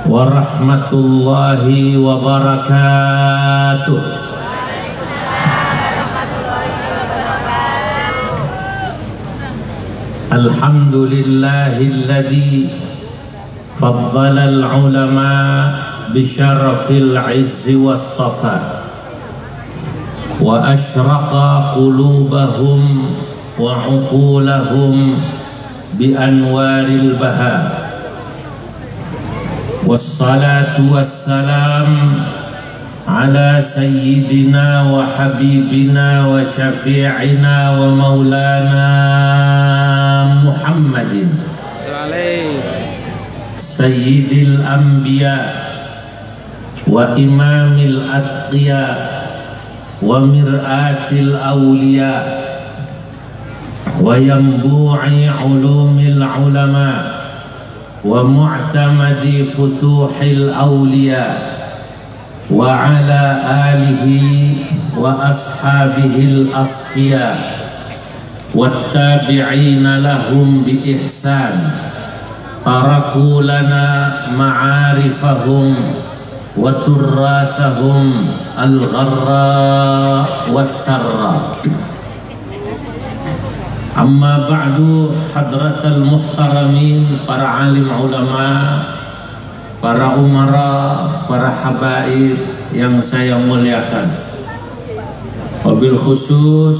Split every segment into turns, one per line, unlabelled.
warahmatullahi wabarakatuh. Alhamdulillahilladzi faddala al-ulama bisyarafil izzi was-safa wa asyraqa qulubahum wa uqulahum bi anwaril baha. Wassalatu wassalam ala sayyidina wa habibina wa syafi'ina wa maulana Muhammadin sayyidil anbiya wa imamil atqiya wa mir'atil awliya wa yanbu'i ulumil ulama wa mu'tamadi futuhil awliya wa ala alihi wa ashabihil asfiya wattabi'ina lahum bi ihsan taraku lana ma'arifahum wa turrathahum al-gharra wath-tharra. Amma ba'du, hadratal muhtaramin, para alim ulama, para umara, para habaib yang saya muliakan. Wabil khusus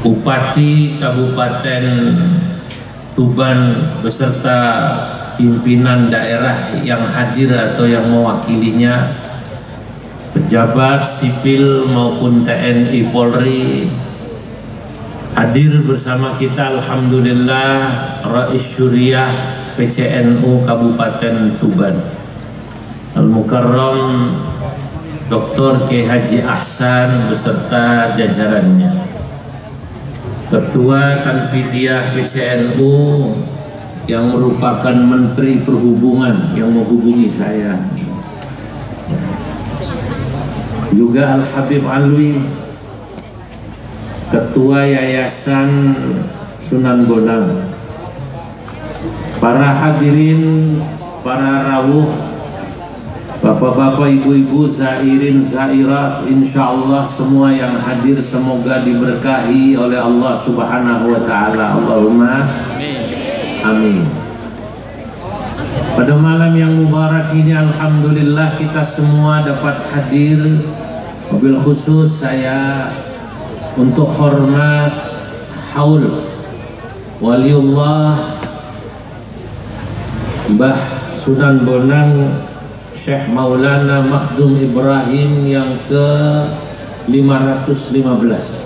Bupati Kabupaten Tuban beserta pimpinan daerah yang hadir atau yang mewakilinya, pejabat sipil maupun TNI Polri hadir bersama kita. Alhamdulillah, Rais Syuriah PCNU Kabupaten Tuban Al-Mukarram Dr. K. Haji Ahsan beserta jajarannya, Ketua Tanfidiyah PCNU yang merupakan Menteri Perhubungan yang menghubungi saya, juga Al-Habib Alwi, Ketua Yayasan Sunan Bonang, para hadirin, para rawuh, bapak-bapak, ibu-ibu, zairin, zairat, insyaallah semua yang hadir semoga diberkahi oleh Allah Subhanahu wa taala. Allahumma amin. Pada malam yang mubarak ini alhamdulillah kita semua dapat hadir. Wabil khusus saya untuk hormat haul waliullah Mbah Sunan Bonang Syekh Maulana Makhdum Ibrahim yang ke 515.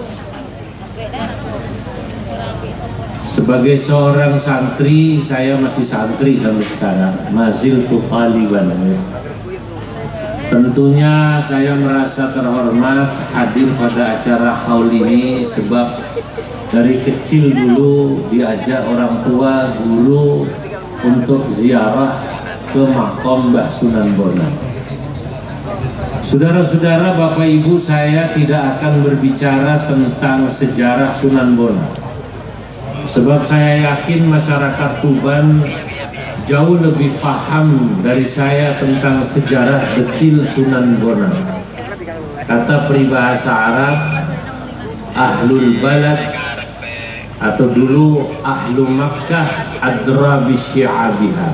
Sebagai seorang santri, saya masih santri sampai sekarang, mazil tu taliban. Tentunya saya merasa terhormat hadir pada acara haul ini sebab dari kecil dulu diajak orang tua, guru untuk ziarah ke makam Mbah Sunan Bonang. Saudara-saudara, Bapak Ibu, saya tidak akan berbicara tentang sejarah Sunan Bonang sebab saya yakin masyarakat Tuban jauh lebih paham dari saya tentang sejarah detil Sunan Bonang. Kata peribahasa Arab, ahlul balad atau dulu ahlu Makkah adra bisyi'abiha.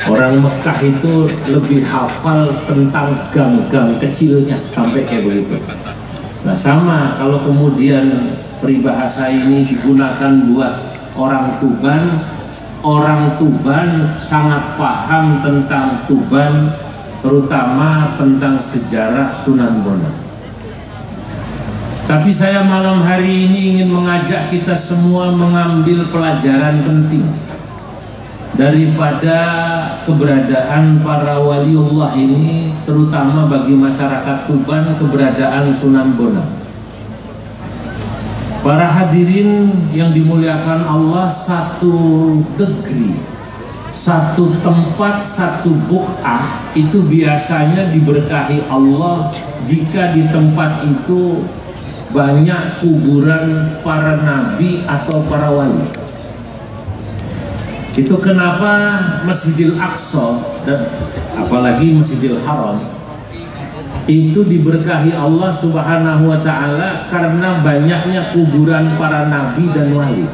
Orang Mekah itu lebih hafal tentang gang-gang kecilnya sampai kayak begitu. Nah sama kalau kemudian peribahasa ini digunakan buat orang Tuban sangat paham tentang Tuban, terutama tentang sejarah Sunan Bonang. Tapi saya malam hari ini ingin mengajak kita semua mengambil pelajaran penting daripada keberadaan para waliullah ini, terutama bagi masyarakat Tuban, keberadaan Sunan Bonang. Para hadirin yang dimuliakan Allah, satu negeri, satu tempat, satu buq'ah itu biasanya diberkahi Allah jika di tempat itu banyak kuburan para nabi atau para wali. Itu kenapa Masjidil Aqsa dan apalagi Masjidil Haram itu diberkahi Allah Subhanahu wa Ta'ala karena banyaknya kuburan para nabi dan wali.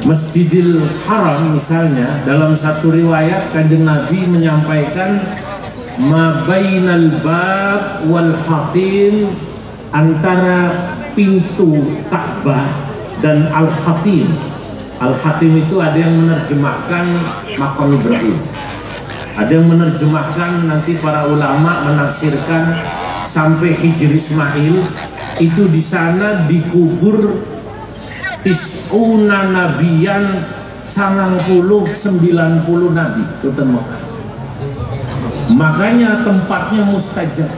Masjidil Haram misalnya, dalam satu riwayat Kanjeng Nabi menyampaikan ma bainal bab wal khatim, antara pintu Ka'bah dan al-khatim. Al-Khatim itu ada yang menerjemahkan Maqam Ibrahim, ada yang menerjemahkan, nanti para ulama menafsirkan sampai Hijri Ismail. Itu di sana dikubur tis'una nabiyan, 90 nabi itu Mekah. Makanya tempatnya mustajab.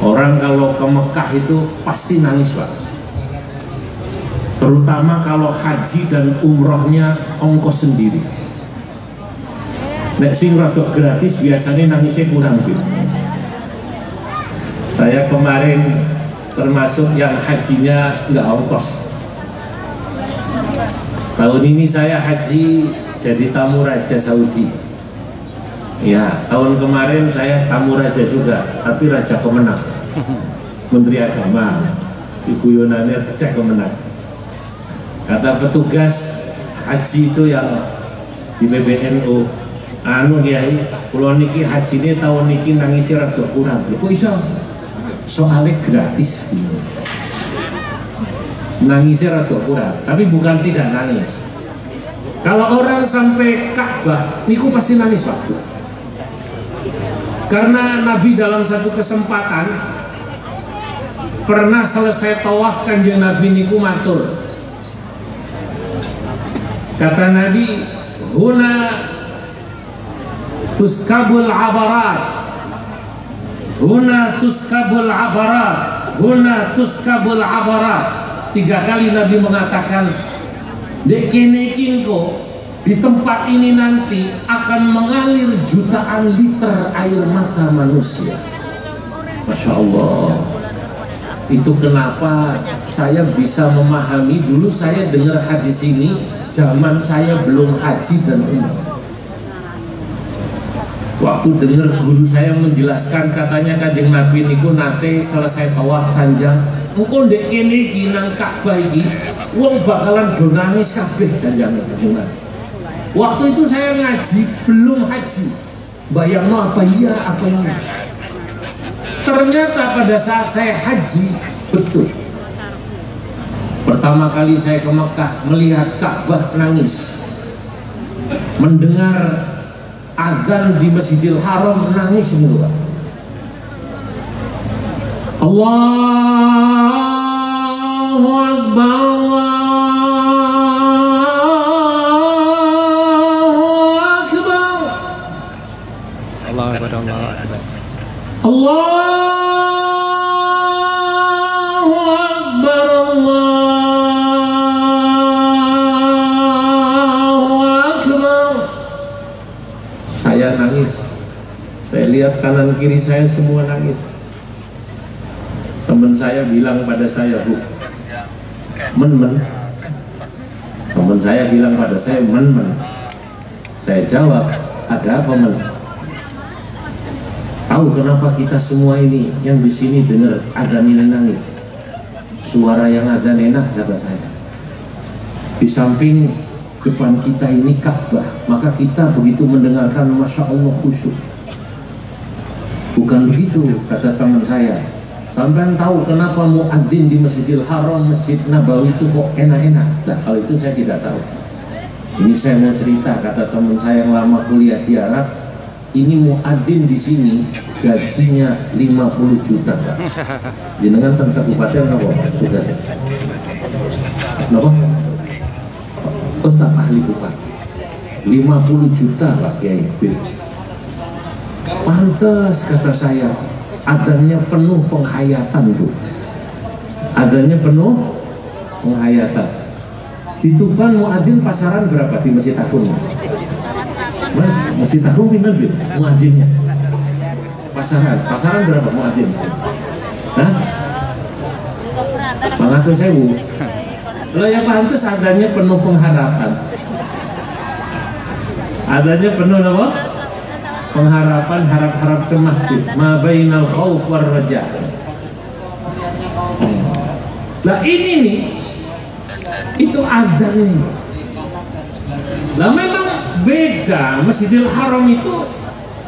Orang kalau ke Mekah itu pasti nangis, Pak. Terutama kalau haji dan umrohnya ongkos sendiri. Nek sing rada gratis biasanya nangisnya kurang. Saya kemarin termasuk yang hajinya nggak ongkos. Tahun ini saya haji jadi tamu Raja Saudi. Ya, tahun kemarin saya tamu Raja juga, tapi Raja Kemenang, Menteri Agama, Ibu Yunani Raja Kemenang. Kata petugas haji itu yang di PBNU, anu Kiai, kalau niki haji ini tahun niki nangisi rada kurang. Kok iso? Soalnya gratis. Nangisnya rada kurang, tapi bukan tidak nangis. Kalau orang sampai Ka'bah, niku pasti nangis, Pak. Karena Nabi dalam satu kesempatan pernah selesai tawaf, Kanjeng Nabi niku matur. Kata Nabi, huna tuskabul abarat, huna tuskabul abarat, huna tuskabul abarat. 3 kali Nabi mengatakan, dek kene kingko, di tempat ini nanti akan mengalir jutaan liter air mata manusia. Masya Allah. Itu kenapa saya bisa memahami, dulu saya dengar hadis ini zaman saya belum haji dan umrah. Waktu dengar guru saya menjelaskan, katanya Kanjeng Nabi niku nate selesai tawaf sanjang, engko ndek kene iki nang Ka'bah iki wong bakalan do nangis kabeh janjane Kanjeng Nabi. Waktu itu saya ngaji belum haji. Bayangno apa iya apa ini. Ternyata pada saat saya haji betul. Pertama kali saya ke Mekah melihat Ka'bah nangis. Mendengar azan di Masjidil Haram nangis semua. Allahu Akbar, Allahu Akbar, Allahu Akbar, Allahu Akbar, Allahu Akbar. Saya nangis. Saya lihat kanan kiri saya semua nangis. Teman saya bilang pada saya, Bu, men. Teman saya bilang pada saya, men. Saya jawab, ada apa, men? Tahu kenapa kita semua ini yang di sini dengar ada ini nangis? Suara yang ada enak, kata saya. Di samping depan kita ini Ka'bah, maka kita begitu mendengarkan, Masya Allah, khusyuk. Bukan begitu, kata teman saya. Sampai tahu kenapa muadzin di Masjidil Haram, Masjid Nabawi itu kok enak-enak? Nah, kalau itu saya tidak tahu. Ini saya mau cerita, kata teman saya yang lama kuliah di Arab. Ini muadzin di sini gajinya 50 juta, Pak. Jenengan tentang kabupaten apa tugasnya? Kenapa? Ustaz ahli bupati 50 juta, Pak Kiai. Pantes, kata saya, adanya penuh penghayatan tuh. Adanya penuh penghayatan. Di Tuban muadzin pasaran berapa di Masjid Agung? Masjid Agung pinter bil muadzinnya. Pasaran berapa muadzin? Hah? 500.000. Lo ya pantas adanya penuh pengharapan. Adanya penuh apa? Pengharapan, harap-harap cemas tuh. Ma bainal khauf war raja. Nah ini nih, itu azan nih. Lah memang beda. Masjidil Haram itu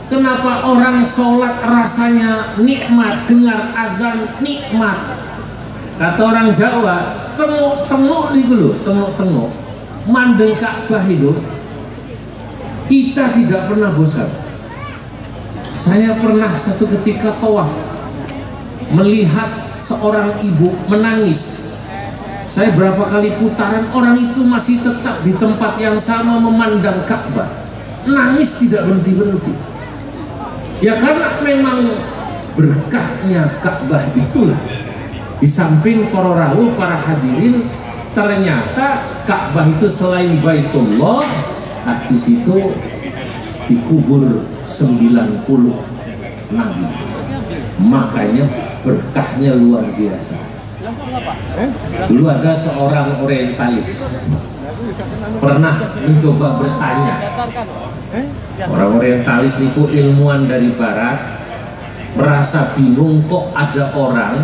kenapa orang sholat rasanya nikmat, dengar azan nikmat. Kata orang Jawa, tengok-tengok itu loh, tengok-tengok mandeng Ka'bah itu kita tidak pernah bosan. Saya pernah satu ketika tawaf melihat seorang ibu menangis. Saya berapa kali putaran, orang itu masih tetap di tempat yang sama memandang Ka'bah, nangis tidak berhenti-berhenti. Ya karena memang berkahnya Ka'bah itulah. Di samping para rawuh, para hadirin, ternyata Ka'bah itu selain Baitullah, di situ dikubur 90 nabi. Makanya berkahnya luar biasa. Dulu ada seorang orientalis pernah mencoba bertanya. Orang orientalis itu ilmuwan dari barat, merasa bingung kok ada orang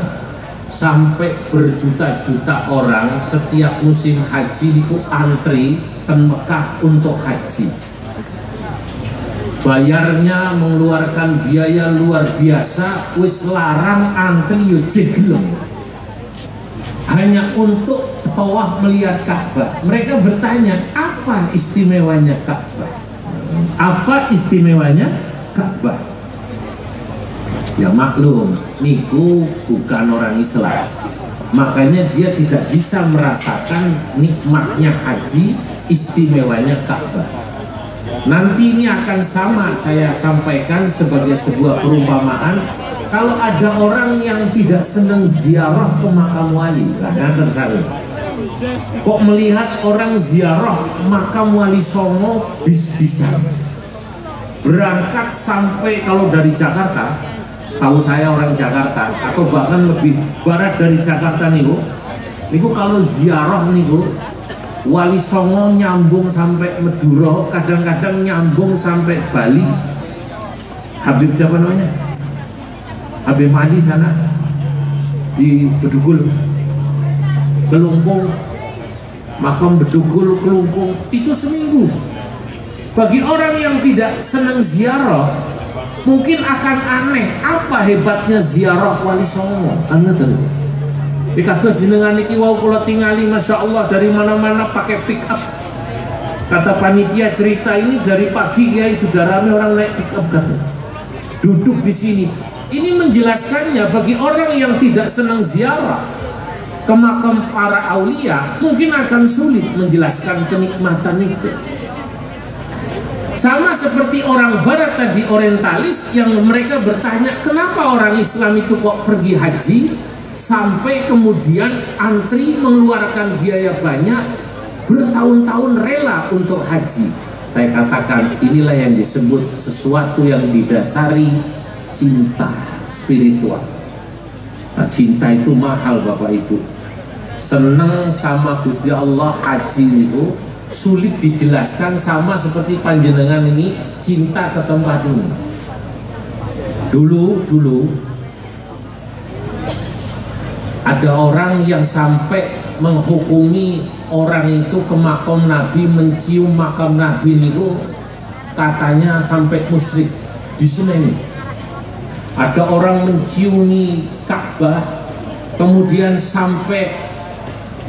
sampai berjuta-juta orang setiap musim haji itu antri ke Mekah untuk haji. Bayarnya mengeluarkan biaya luar biasa, wis larang antri yo jeglem. Hanya untuk tawaf melihat Ka'bah. Mereka bertanya, apa istimewanya Ka'bah? Apa istimewanya Ka'bah? Ya maklum, niku bukan orang Islam. Makanya dia tidak bisa merasakan nikmatnya haji, istimewanya Ka'bah. Nanti ini akan sama saya sampaikan sebagai sebuah perumpamaan. Kalau ada orang yang tidak senang ziarah ke makam wali, ngaten saya. Kok melihat orang ziarah makam wali Songo bis-bisan. Berangkat sampai kalau dari Jakarta, setahu saya orang Jakarta atau bahkan lebih barat dari Jakarta niku kalau ziarah niku Wali Songo nyambung sampai Madura, kadang-kadang nyambung sampai Bali. Habib siapa namanya? Habib Madi sana di Bedugul, Kelungkung, makam Bedugul, Kelungkung itu seminggu. Bagi orang yang tidak senang ziarah mungkin akan aneh, apa hebatnya ziarah Wali Songo? Kan ngeten. Dikatus jenengan iki wau kula tingali, masya Allah, dari mana-mana pakai pick up. Kata panitia cerita ini dari pagi kiai sudah ramai orang naik pick up, kata. Duduk di sini. Ini menjelaskannya bagi orang yang tidak senang ziarah ke makam para aulia mungkin akan sulit menjelaskan kenikmatan itu. Sama seperti orang barat tadi, orientalis, yang mereka bertanya kenapa orang Islam itu kok pergi haji sampai kemudian antri mengeluarkan biaya banyak, bertahun-tahun rela untuk haji. Saya katakan inilah yang disebut sesuatu yang didasari cinta spiritual. Nah, cinta itu mahal Bapak Ibu. Senang sama Gusti Allah haji itu sulit dijelaskan, sama seperti panjenengan ini cinta ke tempat ini. Dulu ada orang yang sampai menghukumi orang itu ke makam Nabi, mencium makam Nabi itu katanya sampai musyrik. Di sini ada orang menciumi Ka'bah kemudian sampai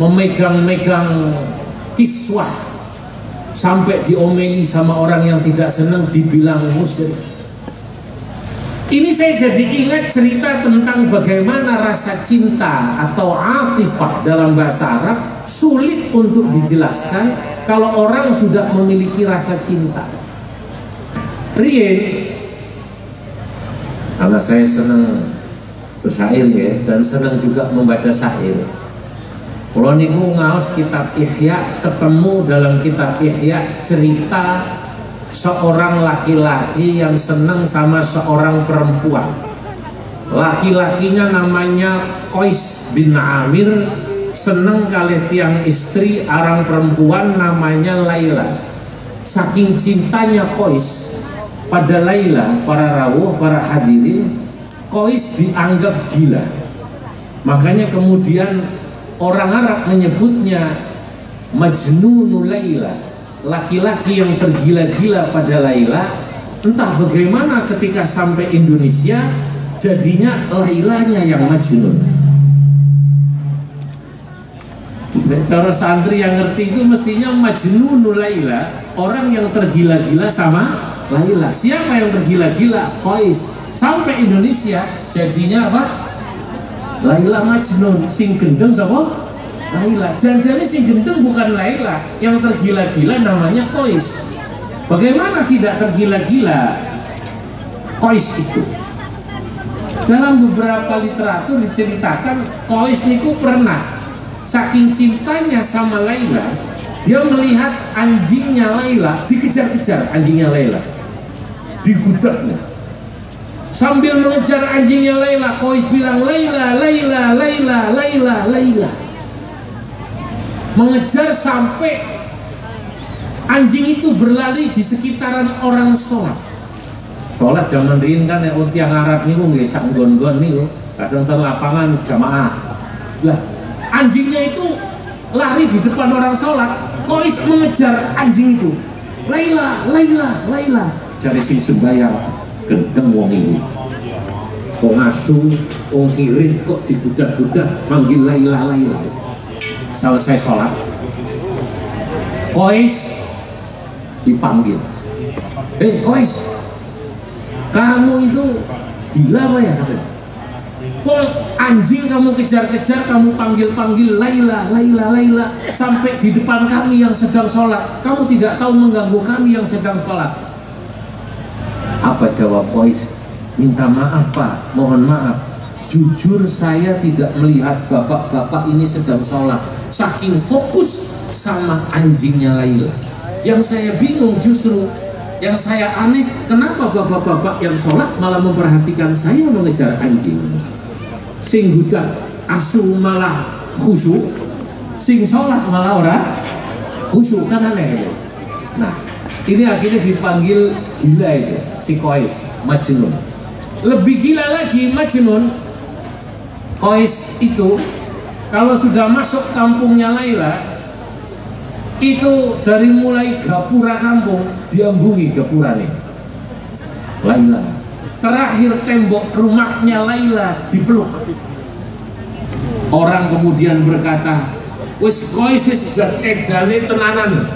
memegang-megang kiswah, sampai diomeli sama orang yang tidak senang, dibilang musyrik. Ini saya jadi ingat cerita tentang bagaimana rasa cinta atau atifah dalam bahasa Arab sulit untuk dijelaskan kalau orang sudah memiliki rasa cinta. Rien, karena saya senang bersyair ya, dan senang juga membaca syair. Kalau niku ngaos kitab Ihya, ketemu dalam kitab Ihya cerita seorang laki-laki yang senang sama seorang perempuan. Laki-lakinya namanya Qais bin Amir, seneng kali tiang istri arang perempuan namanya Laila. Saking cintanya Qais pada Laila, para rawuh, para hadirin, Qais dianggap gila. Makanya kemudian orang Arab menyebutnya Majnunul Laila, laki-laki yang tergila-gila pada Laila. Entah bagaimana ketika sampai Indonesia jadinya Lailanya yang majnun. Cara santri yang ngerti itu mestinya Majnunul Laila, orang yang tergila-gila sama Laila. Siapa yang tergila-gila? Qais. Sampai Indonesia jadinya apa? Laila Majnun. Sing gendeng sama Laila. Janjane sing gendeng bukan Laila, yang tergila-gila namanya Qais. Bagaimana tidak tergila-gila Qais itu? Dalam beberapa literatur diceritakan Qais niku pernah saking cintanya sama Laila, dia melihat anjingnya Laila dikejar-kejar, anjingnya Laila digudaknya. Sambil mengejar anjingnya Laila, Qais bilang Laila, Laila, Laila, Laila, Laila. Mengejar sampai anjing itu berlari di sekitaran orang sholat. Sholat zaman riyin kan yang Arab niku nggih sak nggon-nggon niku, kadang teng lapangan jamaah. Lah, anjingnya itu lari di depan orang sholat. Qais mengejar anjing itu. Laila, Laila, Laila. Cari si sembayang gendeng wong ini. Wong asu, wong kiri kok digudak-gudak manggil Laila, Laila. Selesai sholat, Qais dipanggil. Qais, kamu itu gila apa ya? Kok anjing kamu kejar-kejar, kamu panggil-panggil Laila, Laila, Laila sampai di depan kami yang sedang sholat. Kamu tidak tahu mengganggu kami yang sedang sholat. Apa jawab Qais? Minta maaf Pak, mohon maaf. Jujur saya tidak melihat bapak-bapak ini sedang sholat. Saking fokus sama anjingnya Laila. Yang saya bingung justru, yang saya aneh, kenapa bapak-bapak yang sholat malah memperhatikan saya mengejar anjing? Sing gudak asu malah khusyuk, sing sholat malah ora khusyuk, kan aneh. Nah, ini akhirnya dipanggil gila itu, si Qais, Majnun. Lebih gila lagi Majnun, Qais itu kalau sudah masuk kampungnya Laila, itu dari mulai gapura kampung diambungi gapurane Laila. Terakhir tembok rumahnya Laila dipeluk. Orang kemudian berkata, wis Qais wis edane tenanan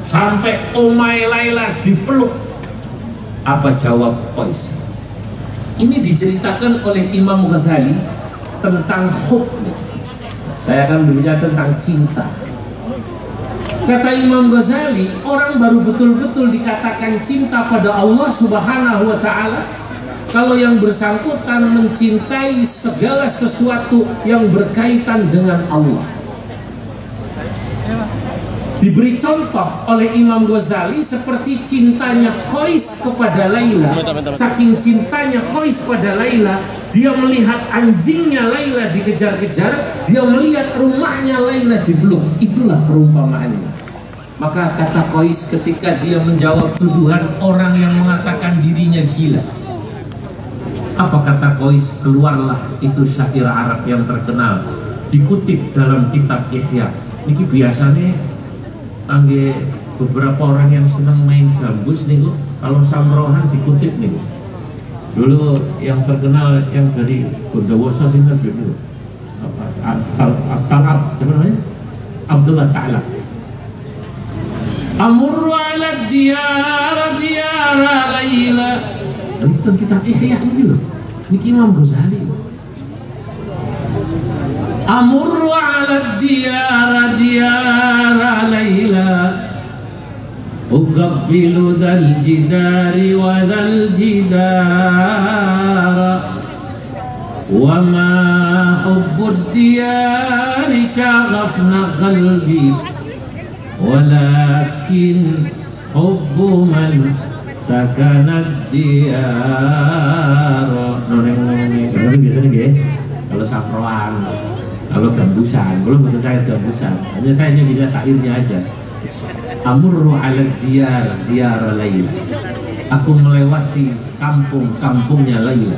sampai omai Laila dipeluk. Apa jawab Qais? Ini diceritakan oleh Imam Ghazali tentang hub. Saya akan berbicara tentang cinta. Kata Imam Ghazali, orang baru betul-betul dikatakan cinta pada Allah Subhanahu wa Ta'ala kalau yang bersangkutan mencintai segala sesuatu yang berkaitan dengan Allah. Diberi contoh oleh Imam Ghazali seperti cintanya Qais kepada Laila. Saking cintanya Qais pada Laila, dia melihat anjingnya Laila dikejar-kejar, dia melihat rumahnya Laila dipeluk. Itulah perumpamaannya. Maka kata Qais ketika dia menjawab tuduhan orang yang mengatakan dirinya gila, apa kata Qais? Keluarlah itu syair Arab yang terkenal, dikutip dalam kitab Ihya. Ini biasanya angge beberapa orang yang senang main gambus nih, kalau samrohan dikutip nih. Dulu yang terkenal yang dari Bondowoso sih dulu, siapa namanya? Abdullah Ta'ala. Amurru ala diyara diyara Laila. Ini kan kitab Ihya ini loh. Ini Imam Ghazali. Amurru ala diyara diyara Laila. Uqabbilu dal jidari wa dal jidara. Wa ma hubbud diyari syaghafna qalbi. Walakin hubbu man sakanad diyar. Biasanya gitu kalau sakroan Kalau gambusan, belum betul saya gambusan, hanya saya hanya bisa syairnya aja. Amurru ala diyar Laila, aku melewati kampungnya Laila.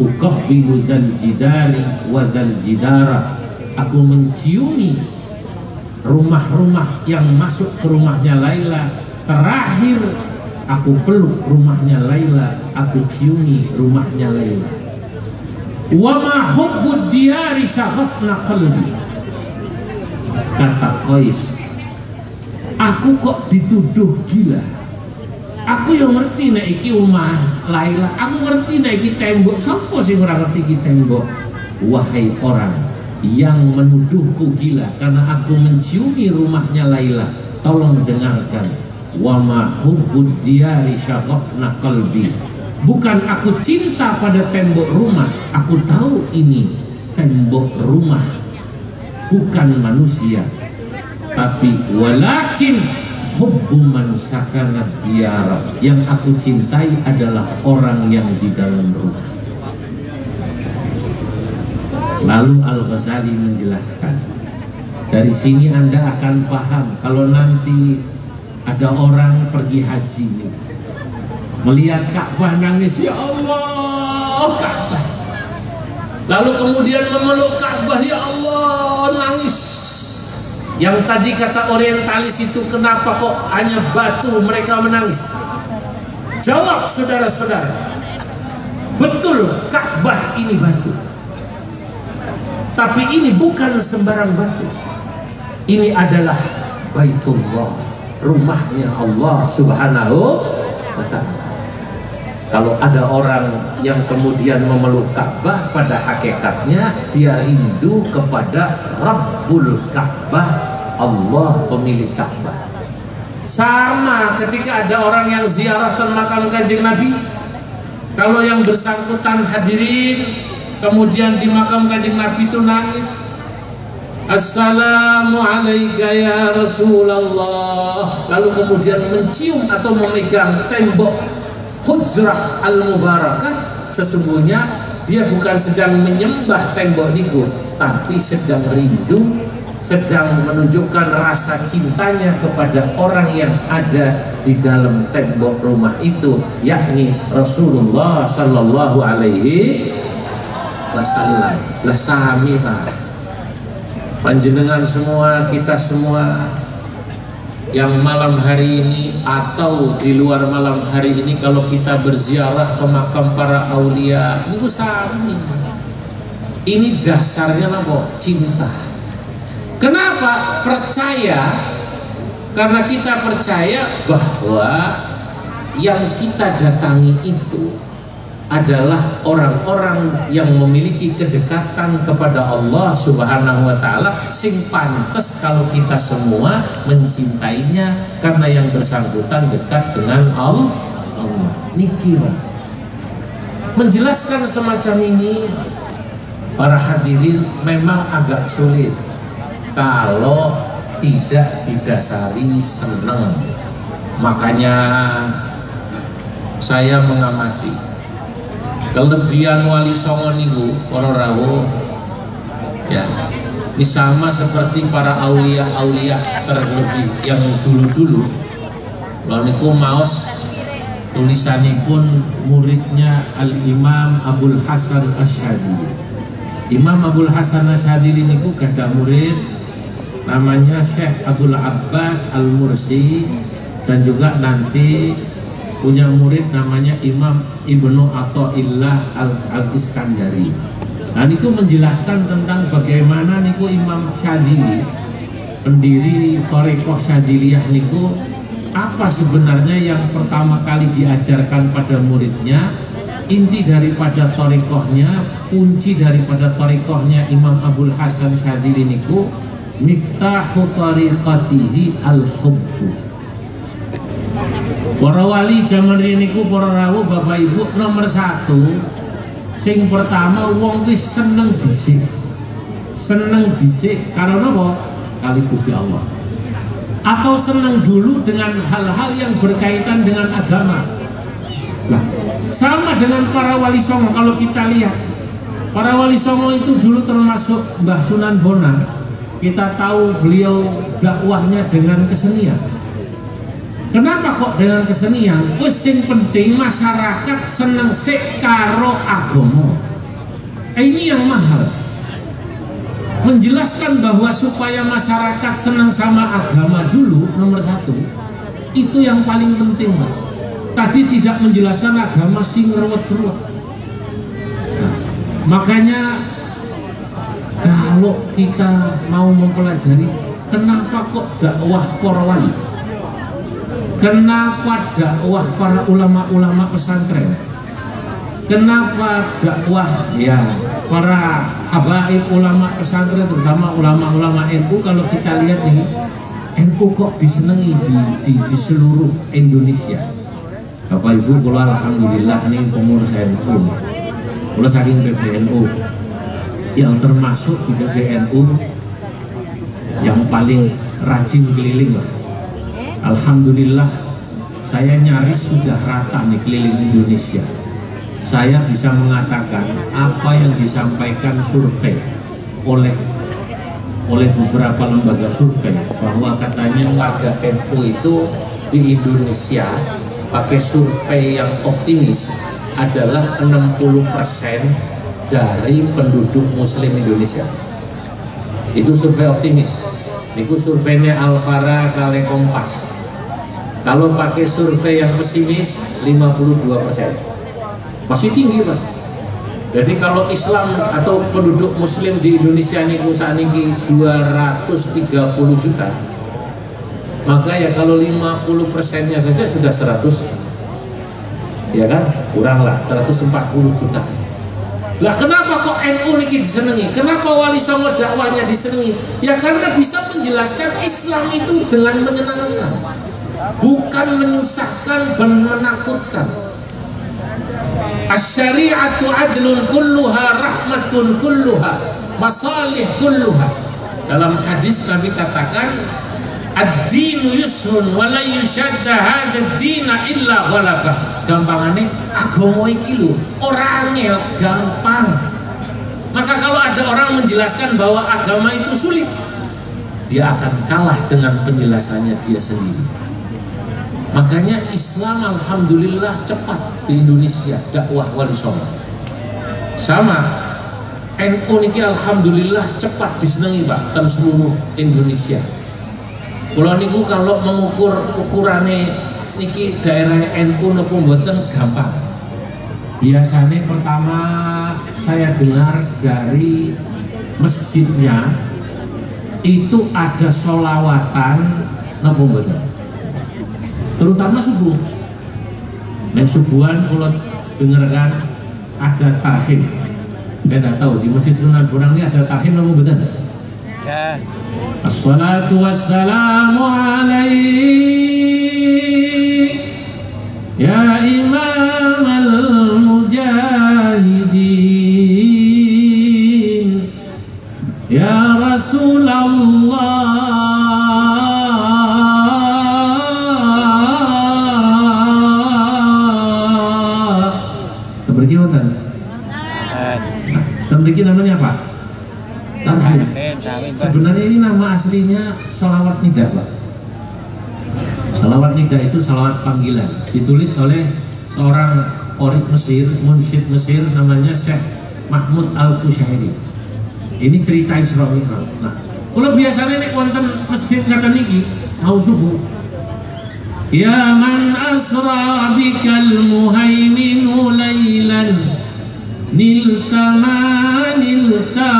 Uqabbilu dzal jidari wa dzal jidara, aku menciumi rumah-rumah yang masuk ke rumahnya Laila. Terakhir aku peluk rumahnya Laila, aku ciumi rumahnya Laila. Wa ma hubbud diyari syaghafna qalbi, kata Qais, aku kok dituduh gila. Aku yang ngerti nek iki omah Laila, aku ngerti nek iki tembok. Sapa sing ora ngerti iki tembok? Wahai orang yang menuduhku gila karena aku menciumi rumahnya Laila, tolong dengarkan. Wa ma hubbud diyari syaghafna qalbi, bukan aku cinta pada tembok rumah, aku tahu ini tembok rumah, bukan manusia. Tapi walakin hubbu man sakanat diyara, yang aku cintai adalah orang yang di dalam rumah. Lalu Al-Ghazali menjelaskan, dari sini Anda akan paham kalau nanti ada orang pergi haji melihat Ka'bah nangis, ya Allah Ka'bah, lalu kemudian memeluk Ka'bah, ya Allah nangis. Yang tadi kata orientalis itu, kenapa kok hanya batu mereka menangis? Jawab saudara-saudara, betul Ka'bah ini batu, tapi ini bukan sembarang batu. Ini adalah Baitullah, rumahnya Allah Subhanahu wa Ta'ala. Kalau ada orang yang kemudian memeluk Ka'bah, pada hakikatnya dia rindu kepada Rabbul Ka'bah, Allah pemilik Ka'bah. Sama ketika ada orang yang ziarah ke makam Kanjeng Nabi, kalau yang bersangkutan hadirin kemudian di makam Kanjeng Nabi itu nangis, Assalamu alayka ya Rasulullah, lalu kemudian mencium atau memegang tembok Hujrah al-Mubarakah, sesungguhnya dia bukan sedang menyembah tembok itu, tapi sedang rindu, sedang menunjukkan rasa cintanya kepada orang yang ada di dalam tembok rumah itu, yakni Rasulullah Sallallahu Alaihi Wasallam. Lah sami Pak, panjenengan semua, kita semua yang malam hari ini atau di luar malam hari ini, kalau kita berziarah ke makam para aulia, ini sami. Ini dasarnya apa? Cinta. Kenapa? Percaya. Karena kita percaya bahwa yang kita datangi itu adalah orang-orang yang memiliki kedekatan kepada Allah Subhanahu wa Ta'ala, sing pantes kalau kita semua mencintainya karena yang bersangkutan dekat dengan Allah. Niki menjelaskan semacam ini, para hadirin, memang agak sulit kalau tidak didasari seneng. Makanya saya mengamati kelebihan Wali Songo niku para rawuh, ya, ini sama seperti para aulia-aulia terlebih yang dulu-dulu. Lalu niku maos tulisanipun muridnya Al-Imam Abul Hasan Asyadili. Imam Abul Hasan Asyadili niku gadah murid namanya Syekh Abdul Abbas Al-Mursi, dan juga nanti punya murid namanya Imam Ibnu Athaillah Al-Iskandari. Nah niku menjelaskan tentang bagaimana niku Imam Syadili, pendiri Thariqah Syadiliyah niku, apa sebenarnya yang pertama kali diajarkan pada muridnya, inti daripada thariqahnya, kunci daripada thariqahnya Imam Abul Hasan Syadili niku, miftahu thariqatihi al-hubbu. Para wali zaman ini ku, para rawuh Bapak Ibu, nomor satu, sing pertama wong wis seneng dhisik. Seneng dhisik karena apa? Kali Gusti Allah. Atau seneng dulu dengan hal-hal yang berkaitan dengan agama. Nah, sama dengan para wali songo, kalau kita lihat Para wali songo itu dulu termasuk Mbah Sunan Bonang. Kita tahu beliau dakwahnya dengan kesenian. Kenapa kok dengan kesenian? Wis sing penting masyarakat seneng sik karo agama. Ini yang mahal. Menjelaskan bahwa supaya masyarakat senang sama agama dulu nomor satu, itu yang paling penting, Pak. Tadi tidak menjelaskan agama sing ruwet-ruwet. Nah, makanya kalau kita mau mempelajari kenapa kok dakwah para wali, kenapa dakwah para ulama-ulama pesantren, kenapa dakwah ya para habaib ulama pesantren, terutama ulama-ulama NU. Kalau kita lihat nih, NU kok disenangi di seluruh Indonesia. Bapak Ibu, kalau alhamdulillah nih pengurus NU, kalau saking PBNU yang termasuk di PBNU yang paling rajin keliling lah. Alhamdulillah saya nyaris sudah rata nih keliling Indonesia. Saya bisa mengatakan apa yang disampaikan survei oleh beberapa lembaga survei, bahwa katanya warga NU itu di Indonesia pakai survei yang optimis adalah 60% dari penduduk muslim Indonesia. Itu survei optimis. Itu surveinya Alfara kali Kompas. Kalau pakai survei yang pesimis 52%. Masih tinggi, Pak. Jadi kalau Islam atau penduduk muslim di Indonesia ini saat ini 230 juta, maka ya kalau 50%-nya saja sudah 100, ya kan? Kuranglah 140 juta. Lah kenapa kok NU ini disenangi? Kenapa wali songo dakwahnya disenangi? Ya karena bisa menjelaskan Islam itu dengan menyenangkan, bukan menyusahkan dan menakutkan. Asy-syari'atu adlun kulluha rahmatun kulluha masalih kulluha. Dalam hadis Nabi katakan, ad-dinu yusrun wa la yushadda hadha ad-dina illa ghalabah. Gampangane agama iki lho ora angel, gampang. Maka kalau ada orang menjelaskan bahwa agama itu sulit, dia akan kalah dengan penjelasannya dia sendiri. Makanya Islam alhamdulillah cepat di Indonesia dakwah wali songo. Sama NU niki alhamdulillah cepat disenangi, Pak, dan seluruh Indonesia. Kalau niku kalau mengukur ukurannya niki daerah NU napa mboten gampang. Biasanya pertama saya dengar dari masjidnya itu ada sholawatan napa mboten, terutama subuh. Nah subuhan kalau dengarkan ada tarhim. Saya tidak tahu di Masjid Sunan Bonang ini ada tarhim napa mboten? Ya. Assalatu wassalamu alaik ya imam al-mujahidin ya Rasulullah. Memiliki namanya apa? Tarhim. Sebenarnya ini nama aslinya sholawat nida, Pak. Sholawat nida itu sholawat panggilan, ditulis oleh seorang qori Mesir, munsyid Mesir, namanya Syekh Mahmud Al-Qushairi. Ini cerita Isra Mi'raj. Nah, kalau biasanya nek wonten masjid ngaten niki mau subuh, ya man asra bikal muhaiminu lailan nilta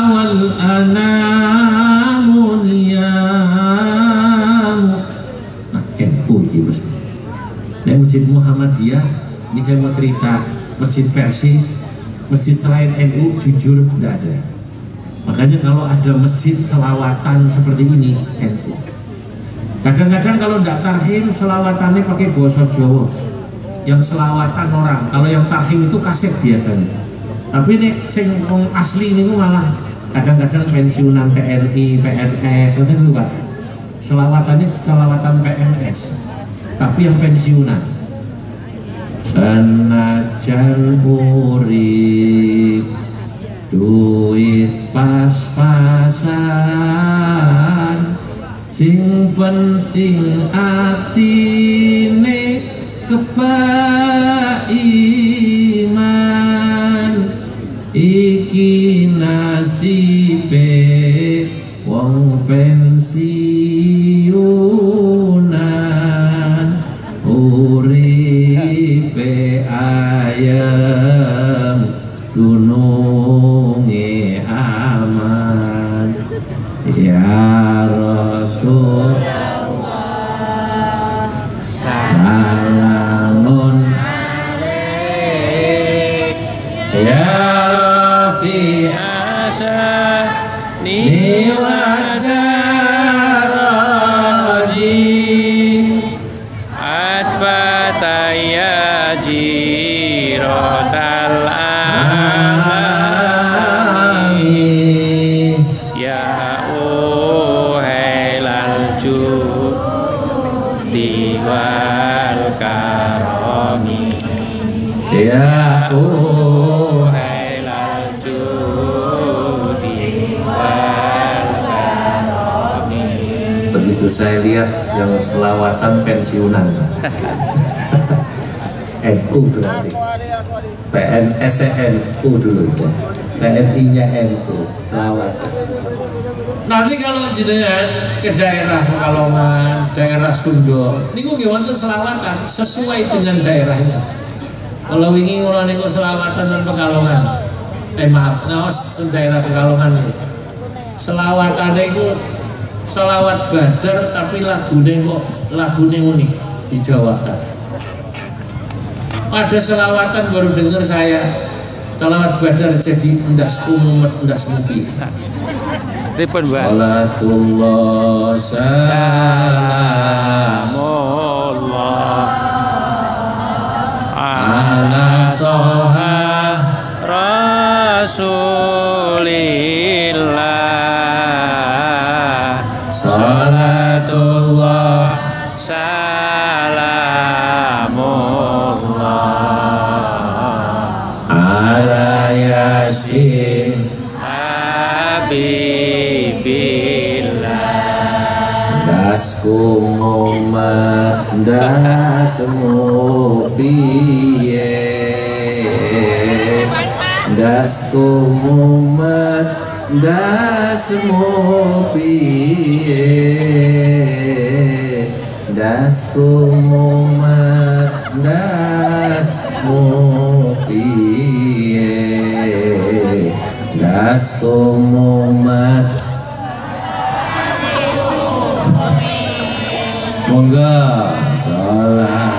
wal anamu niyamu. Nah, NU ini Mas. Nah, Masjid Muhammadiyah, ini saya mau cerita, Masjid Persis, masjid selain NU jujur tidak ada. Makanya kalau ada masjid selawatan seperti ini NU. Kadang-kadang kalau tidak tarhim selawatannya pakai bahasa Jawa. Yang selawatan orang, kalau yang tarhim itu kaset biasanya. Tapi nih sing asli ini malah kadang-kadang pensiunan TNI, PNS, itu juga selawatannya selawatan PNS, tapi yang pensiunan. Sanajan urip duit pas-pasan, sing penting atine kebaiman, iki nasibe wong pensiunan, uripe ayem dununge aman. Ya Rasul salamun alaik, ya Rafi asani wa daraji,
atfataya jirotal
alamin,
ya uhailal judi wal karomi,
ya
uhailal judi wal karomi.
begitu saya lihat yang selawatan pensiunan. NU berarti PNSNU dulu itu, TNI-nya NU selawatan. Nanti kalau jenengan ke daerah Pekalongan, daerah Sunda, niku nggih wonten selawatan sesuai dengan daerahnya. Kalau wingi kula niku selawatan dan Pekalongan, maaf, naos daerah Pekalongan niku. Selawatan itu selawat Badar tapi lagune kok lagune unik dijawakan. Ada selawatan baru dengar saya, selawat Badar jadi endasku mumet endas mupi.
Ripun Mbak.
Salatullah
Salamullah
ala toha
Rasulillah,
salatullah
salamullah
ala yasin
habibillah,
dasku mumet dasmu piye, dasku mumet dasmu piye, dasku mumet dasmu piye, dasku mumet. Monggo salat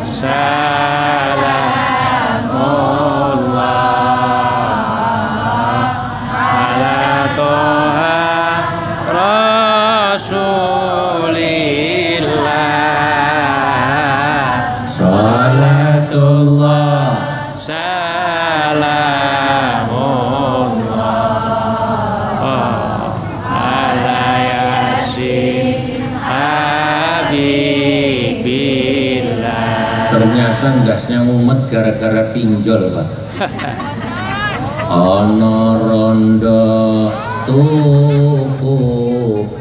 salamullah ala toha Rasulillah,
salatullah
salamullah ala yasin habibillah.
ternyata gasnya mumet gara-gara pinjol, Pak. Ono rondo tuku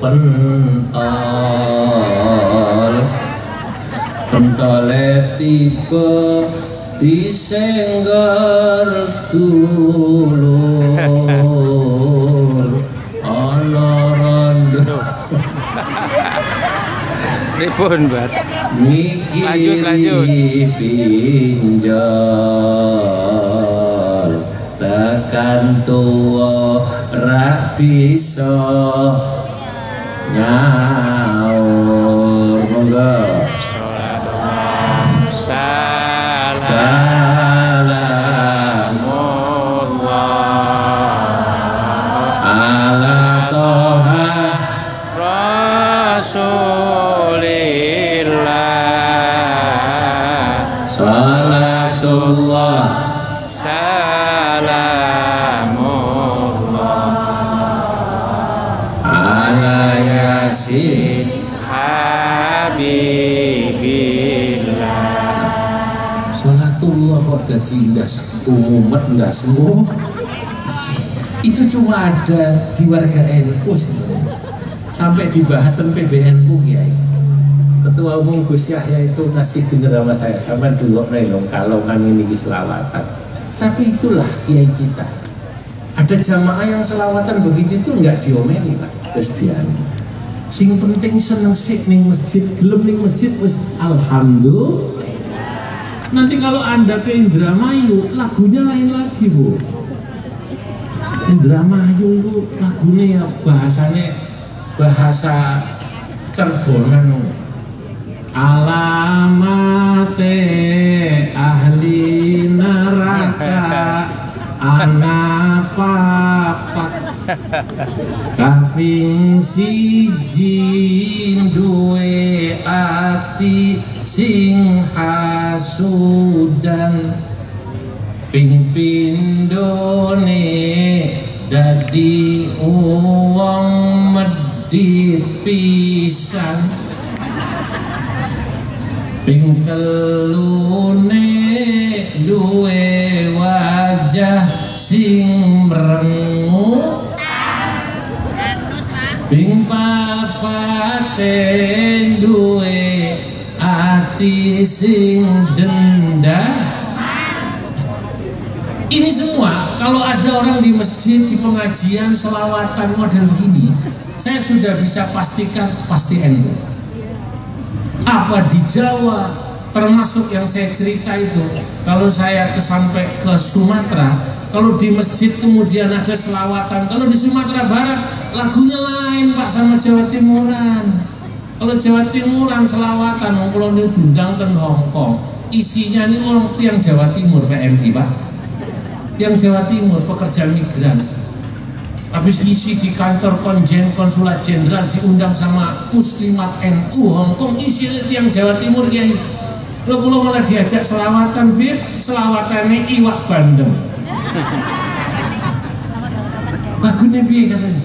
pentol, pentole tiba disenggar dulur. Ono rondo
Ripun Mbak.
mikiri
Lanjut.
pinjol, tekan tuwa ra bisa nyaur. Monggo
salamullah
ala toha
Rasulillah,
salatullah
salamullah
ala yasin
habibillah.
salatullah kok dadi ndas umumet ndasmu. itu cuma ada di warga NU sebenarnya. Sampai dibahas PBNU Kiai. Ketua Umum Gus Yahya itu kasih bener sama saya, sama dulu nelong kalau kan ini selawatan. Tapi itulah Kiai kita. Ada jamaah yang selawatan begitu itu nggak diomeli Pak, terus biarin. Sing penting seneng sik ning masjid, gelem ning masjid wis alhamdulillah. Nanti kalau Anda ke Indramayu, lagunya lain lagi Bu. Indramayu itu lagunya ya bahasa Cerbonan. Alamate ahli neraka anak papat kaping siji duwe ati sing hasudan ping pindone dadi wong medhit pisan ping telune duwe wajah sing mrengu ping papate duwe ati sing dendam. Ini semua kalau ada orang di masjid, di pengajian, selawatan model gini, saya sudah bisa pastikan pasti NU. Apa di Jawa, termasuk yang saya cerita itu, kalau saya sampai ke Sumatera, kalau di masjid kemudian ada selawatan, kalau di Sumatera Barat lagunya lain Pak sama Jawa Timuran. Kalau Jawa Timuran selawatan, kalau ini diundang ke Hongkong, isinya ini orang yang Jawa Timur PMI Pak, yang Jawa Timur pekerja migran. Habis isi di kantor konsulat jenderal diundang sama muslimat NU Hongkong, isi yang Jawa Timur ya. Lo pulau malah diajak selawatan bir, selawatannya iwak bandeng. Lagunya biar katanya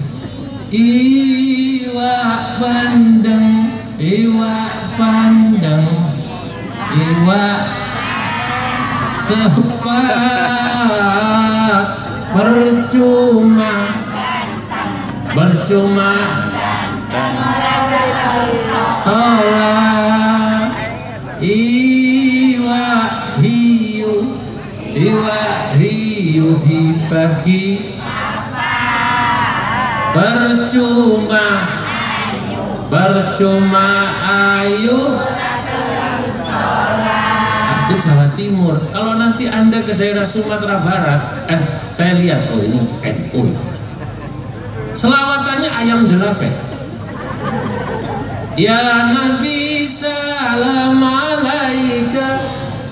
iwak bandeng, iwak bandeng, iwak sepat percuma sholat iwak hiu dibagi percuma ayu itu Jawa Timur. Kalau nanti Anda ke daerah Sumatera Barat, saya lihat oh ini NU. Selawatannya ayam delapan. Ya Nabi salam alaika,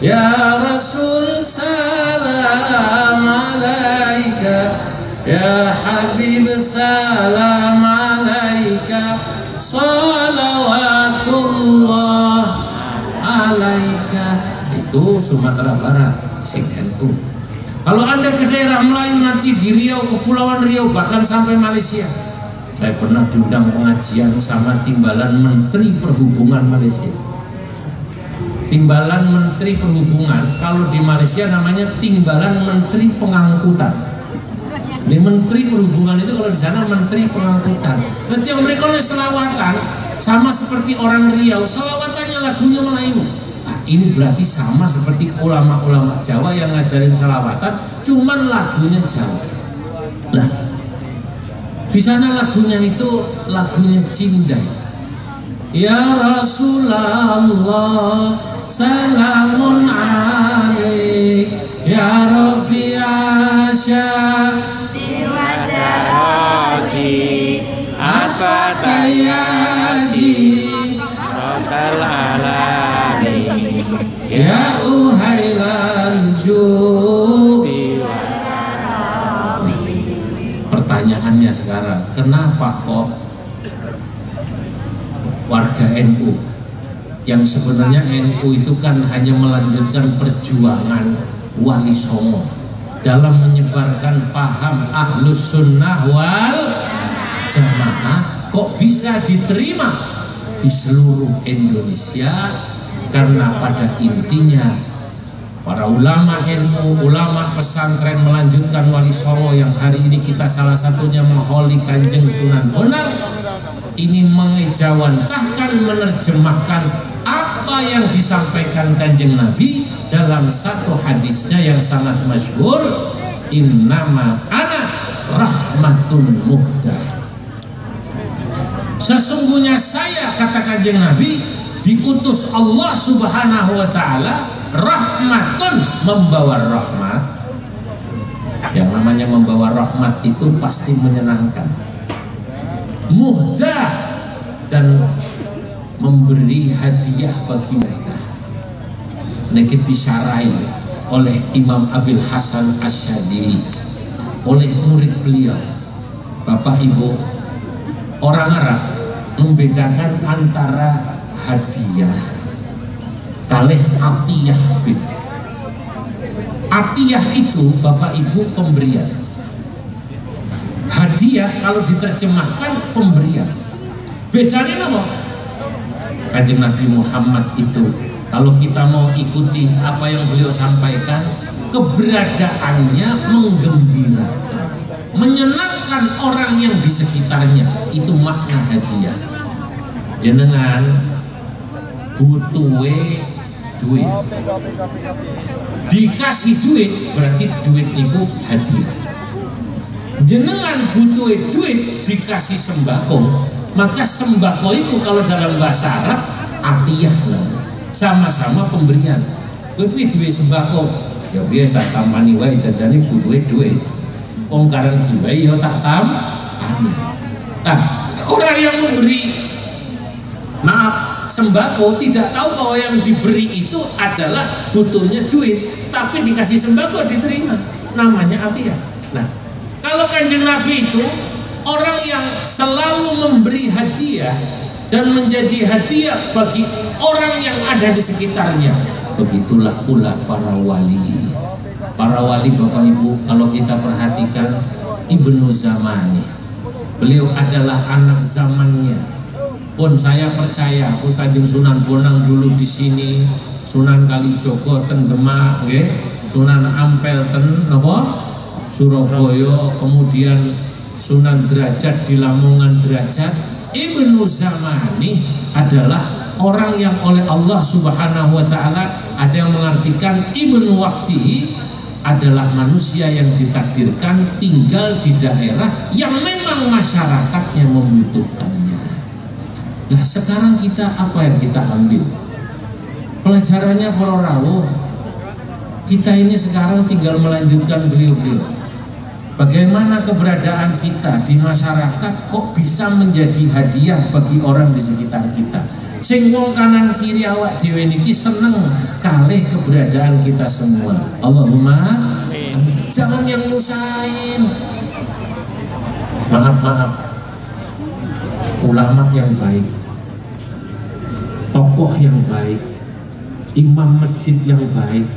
ya Rasul salam alaika, ya Habib salam alaika, salawatullah alaika. Itu Sumatera Barat, sing NU. Kalau Anda ke daerah Melayu nanti di Riau, Kepulauan Riau, bahkan sampai Malaysia. Saya pernah diundang pengajian sama timbalan Menteri Perhubungan Malaysia. Timbalan Menteri Perhubungan, kalau di Malaysia namanya timbalan Menteri Pengangkutan. Di Menteri Perhubungan itu kalau di sana Menteri Pengangkutan. Nanti yang mereka selawatan sama seperti orang Riau, selawatannya lagunya Melayu. Ini berarti sama seperti ulama-ulama Jawa yang ngajarin selawatan, cuman lagunya Jawa. Nah, di sana lagunya itu lagunya Cindai. Ya Rasulullah, salamun alaik, ya Rafi'a syahdi wa daraji, afatayati, rotal alami, ya uhailan judi. Pertanyaannya sekarang, kenapa kok warga NU yang sebenarnya NU itu kan hanya melanjutkan perjuangan Wali Songo dalam menyebarkan faham Ahlus Sunnah wal Jamaah, kok bisa diterima di seluruh Indonesia? Karena pada intinya para ulama ilmu, ulama pesantren melanjutkan Wali Songo yang hari ini kita salah satunya mengholi Kanjeng Sunan Bonang, ini mengejawantahkan, menerjemahkan apa yang disampaikan Kanjeng Nabi dalam satu hadisnya yang sangat masyhur, innama ana rahmatun muhdah. Sesungguhnya saya, kata Kanjeng Nabi, diutus Allah Subhanahu wa ta'ala rahmatun, membawa rahmat. Yang namanya membawa rahmat itu pasti menyenangkan, muhdah, dan memberi hadiah bagi mereka. Ini disyarai oleh Imam Abil Hasan Asyadili, oleh murid beliau. Bapak Ibu, orang Arab membedakan antara hadiah kalih atiyah. Atiyah itu Bapak Ibu pemberian. Hadiah kalau diterjemahkan pemberian. Bedanya apa? Kanjeng Nabi Muhammad itu, kalau kita mau ikuti apa yang beliau sampaikan, keberadaannya menggembirakan, menyenangkan orang yang di sekitarnya. Itu makna hadiah. Jenengan butuhe duit, dikasih duit berarti duit itu hadiah. Jenengan butuh duit dikasih sembako, maka sembako itu kalau dalam bahasa Arab atiyah, sama-sama pemberian. Tapi duit sembako ya biasa tamani wae, jajane butuh duit, wong karang diwai ya tak tamani. Nah, orang yang memberi sembako tidak tahu bahwa yang diberi itu adalah butuhnya duit, tapi dikasih sembako diterima, namanya atiyah. Nah, kalau Kanjeng Nabi itu orang yang selalu memberi hadiah dan menjadi hadiah bagi orang yang ada di sekitarnya. Begitulah pula para wali. Para wali Bapak Ibu, kalau kita perhatikan Ibnu Zamani, beliau adalah anak zamannya. Pun saya percaya, pun Kanjeng Sunan Bonang dulu di sini, Sunan Kalijogo ten Demak, Sunan Ampel ten Surabaya, kemudian Sunan Derajat di Lamongan Derajat. Ibnu Zamani adalah orang yang oleh Allah Subhanahu wa ta'ala, ada yang mengartikan Ibnu Waqtihi, adalah manusia yang ditakdirkan tinggal di daerah yang memang masyarakatnya membutuhkannya. Nah, sekarang kita apa yang kita ambil? Pelajarannya para rawuh, kita ini sekarang tinggal melanjutkan beliau-beliau. Bagaimana keberadaan kita di masyarakat kok bisa menjadi hadiah bagi orang di sekitar kita. Sing wong kanan kiri awak dhewe niki seneng kalih keberadaan kita semua. Allahumma amin. Jangan yang nyusahin. Maaf, ulama yang baik, tokoh yang baik, imam masjid yang baik,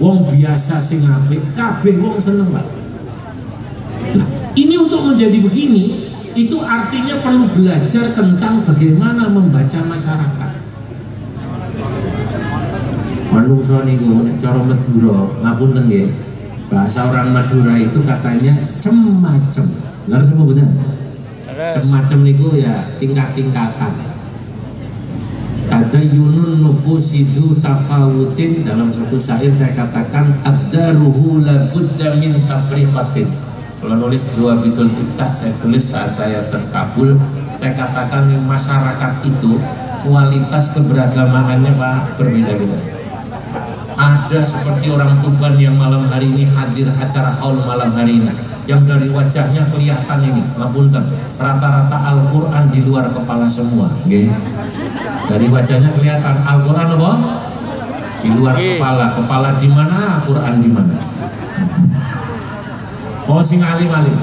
wong biasa sing apik, kabeh wong seneng Pak. Nah, ini untuk menjadi begini, itu artinya perlu belajar tentang bagaimana membaca masyarakat. Manungsa niku nek cara Madura, ngapunten nggih. Bahasa orang Madura itu katanya cem-macem. Benar semua benar? Cem-macem niku ya tingkat-tingkatan. Tadayyunun nufusidu tafawutin, dalam satu syair saya katakan abdaruhu la budda min tafriqatin. Kalau nulis dua bitul iftah saya tulis saat saya terkabul, saya katakan masyarakat itu kualitas keberagamaannya Pak berbeda-beda. Ada seperti orang Tuban yang malam hari ini hadir acara haul malam hari ini, yang dari wajahnya kelihatan ini, ngapunten, rata-rata Al-Quran di luar kepala semua. Dari wajahnya kelihatan Al-Quran apa? Di luar kepala. Kepala di mana? Quran di mana? Oh, sing alim-alim.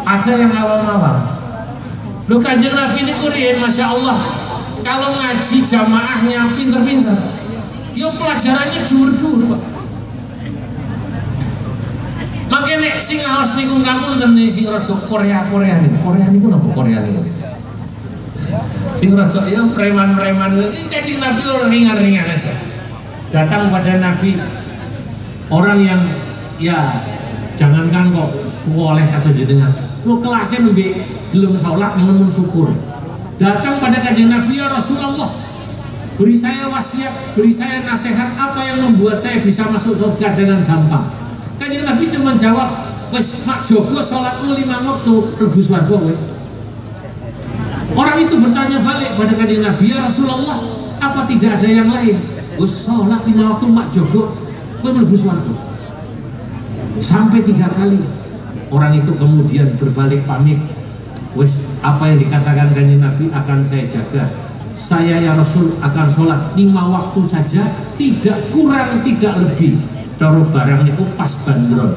Ada yang awam-awam. Lu Kanjeng Nabi ini kurian, Masya Allah, kalau ngaji jamaahnya pinter-pinter, yo pelajarannya dur-dur Pak. Makanya sing harus niku ngapunten nih sing rada Korea niku napa Korea niku. Sing rada ya preman-preman iki Kanjeng Nabi ringan-ringan aja. Datang pada Nabi, Orang yang ya jangankan kok soleh atau jenengan, lu kelasnya lebih belum sholat namun syukur, datang pada kanjeng Nabi, ya Rasulullah, beri saya wasiat, beri saya nasihat, apa yang membuat saya bisa masuk surga dengan gampang. Kanjeng Nabi cuma jawab, wes mak jogo sholatmu 5 waktu rebus warga we. Orang itu bertanya balik pada kanjeng Nabi, ya Rasulullah, apa tidak ada yang lain? Wes sholat 5 waktu mak jogo gue rebus warga. Sampai 3 kali orang itu kemudian berbalik pamit, wes apa yang dikatakan kanjeng Nabi akan saya jaga. Saya ya Rasul akan sholat 5 waktu saja, tidak kurang tidak lebih. Taruh barang itu pas bandrol,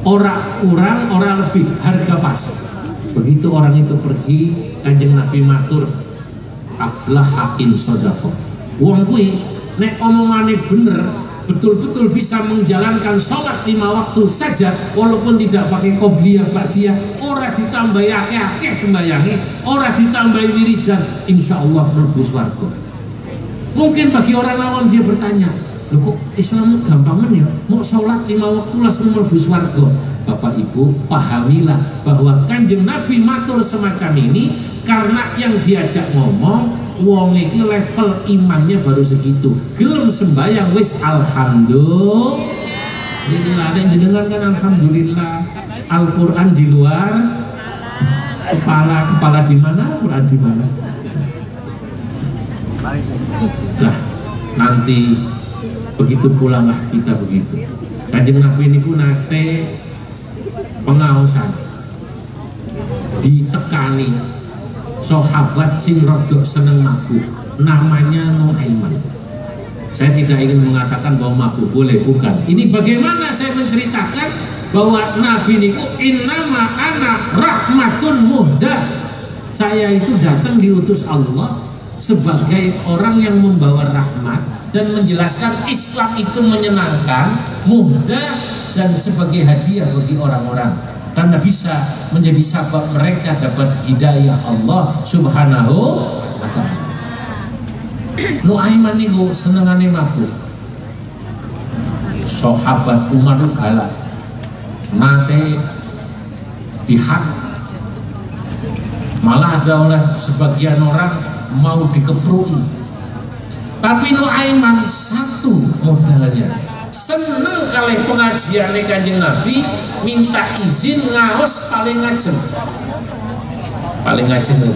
orang kurang orang lebih, harga pas. Begitu orang itu pergi, kanjeng Nabi matur, aflaha in sodaqah. Wong kuwi nek omongane bener, betul-betul bisa menjalankan sholat 5 waktu saja, walaupun tidak pakai qobliyah ba'diyah, ora ditambahi akeh-akeh sembayangi, ora ditambahi wiridan, insya Allah mlebu swarga. Mungkin bagi orang awam dia bertanya, loh kok Islam gampangan ya, mau sholat 5 waktu langsung mlebu swarga. Bapak Ibu pahamilah bahwa kanjeng Nabi matur semacam ini karena yang diajak ngomong wong iki level imannya baru segitu, gelem sembayang wis alhamdulillah. Nek jenengan kan alhamdulillah, Al-Qur'an di luar kepala di mana, Quran di mana. Nah, nanti begitu pulanglah kita begitu. Kanjeng Nabi ini pun nate pengaosan ditekani sahabat sing rodok seneng mabuk, namanya Nuaiman. Saya tidak ingin mengatakan bahwa mabuk boleh, bukan. Ini bagaimana saya menceritakan bahwa Nabi niku innama ana rahmatun muhdah. Saya itu datang diutus Allah sebagai orang yang membawa rahmat dan menjelaskan Islam itu menyenangkan, mudah, dan sebagai hadiah bagi orang-orang, karena bisa menjadi sabab mereka dapat hidayah Allah Subhanahu wa ta'ala. Nuaiman niku senengane mabuk. Sahabat Umar galak, nate dihak, malah ada oleh sebagian orang mau dikeprui. Tapi Nuaiman satu modalnya, seneng kali pengajian kanjeng Nabi, minta izin ngaos paling ngajem itu.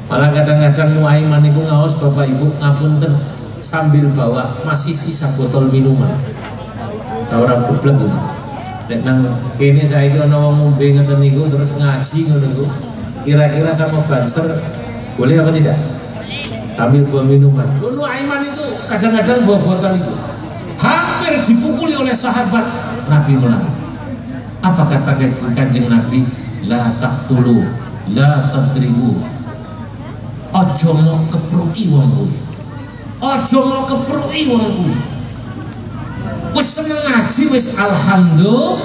Malah kadang-kadang Nuaiman itu ngaos, Bapak Ibu ngapunten, sambil bawa masih sisa botol minuman. Nah, orang goblok itu. Nek nang kene saiki ana wong ngombe ngeten niku terus ngaji ngono niku, kira-kira sama banser boleh apa tidak? Ambil bawa minuman. Nuaiman itu kadang-kadang bawa botol itu. Hampir dipukuli oleh sahabat, Nabi menang. Apa kata kanjeng Nabi? La taqtulu, la tadribu. Ojo mau keprui wong kuwi. Ojo mau keprui wong kuwi. Wis seneng ngaji wis alhamdulillah.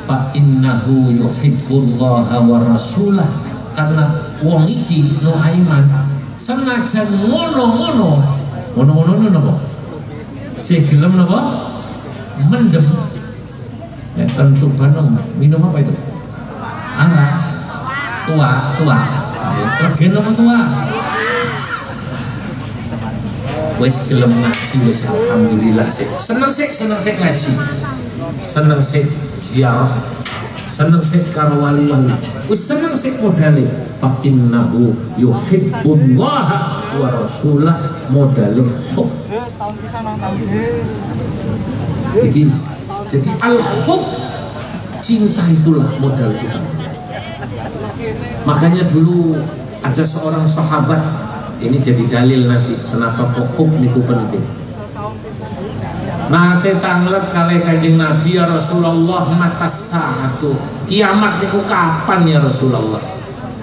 Fa innahu yuhibbullaha wa rasulah. Karena wong iki Nuaiman senajan ngono-ngono napa? Cek gelem napa? Mendem. Ya tentu banong. Minum apa itu? Arak. Tua. Legen apa tua? Wes gelem ngaji wes alhamdulillah sih. Seneng sih ngaji. Seneng sih ziarah. Seneng sih karo wali-wali. Wes seneng sih modale. Fa innahu yuhibbullaha wa rasulah, modale hub. Jadi al-hub, cinta itulah modal kita. Makanya dulu ada seorang sahabat, ini jadi dalil nanti kenapa kok hub niku penting. Nate tanglet kali kanjeng Nabi, ya Rasulullah, matas saatu, kiamat niku kapan ya Rasulullah?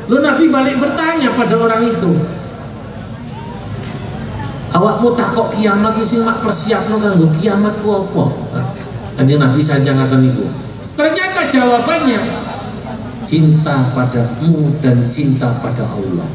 Lu Nabi balik bertanya pada orang itu, awakmu takok kiamat sing mak persiapno kanggo kiamat ku apa? Kanjeng Nabi saja ngaten niku. Ternyata jawabannya cinta padamu dan cinta pada Allah.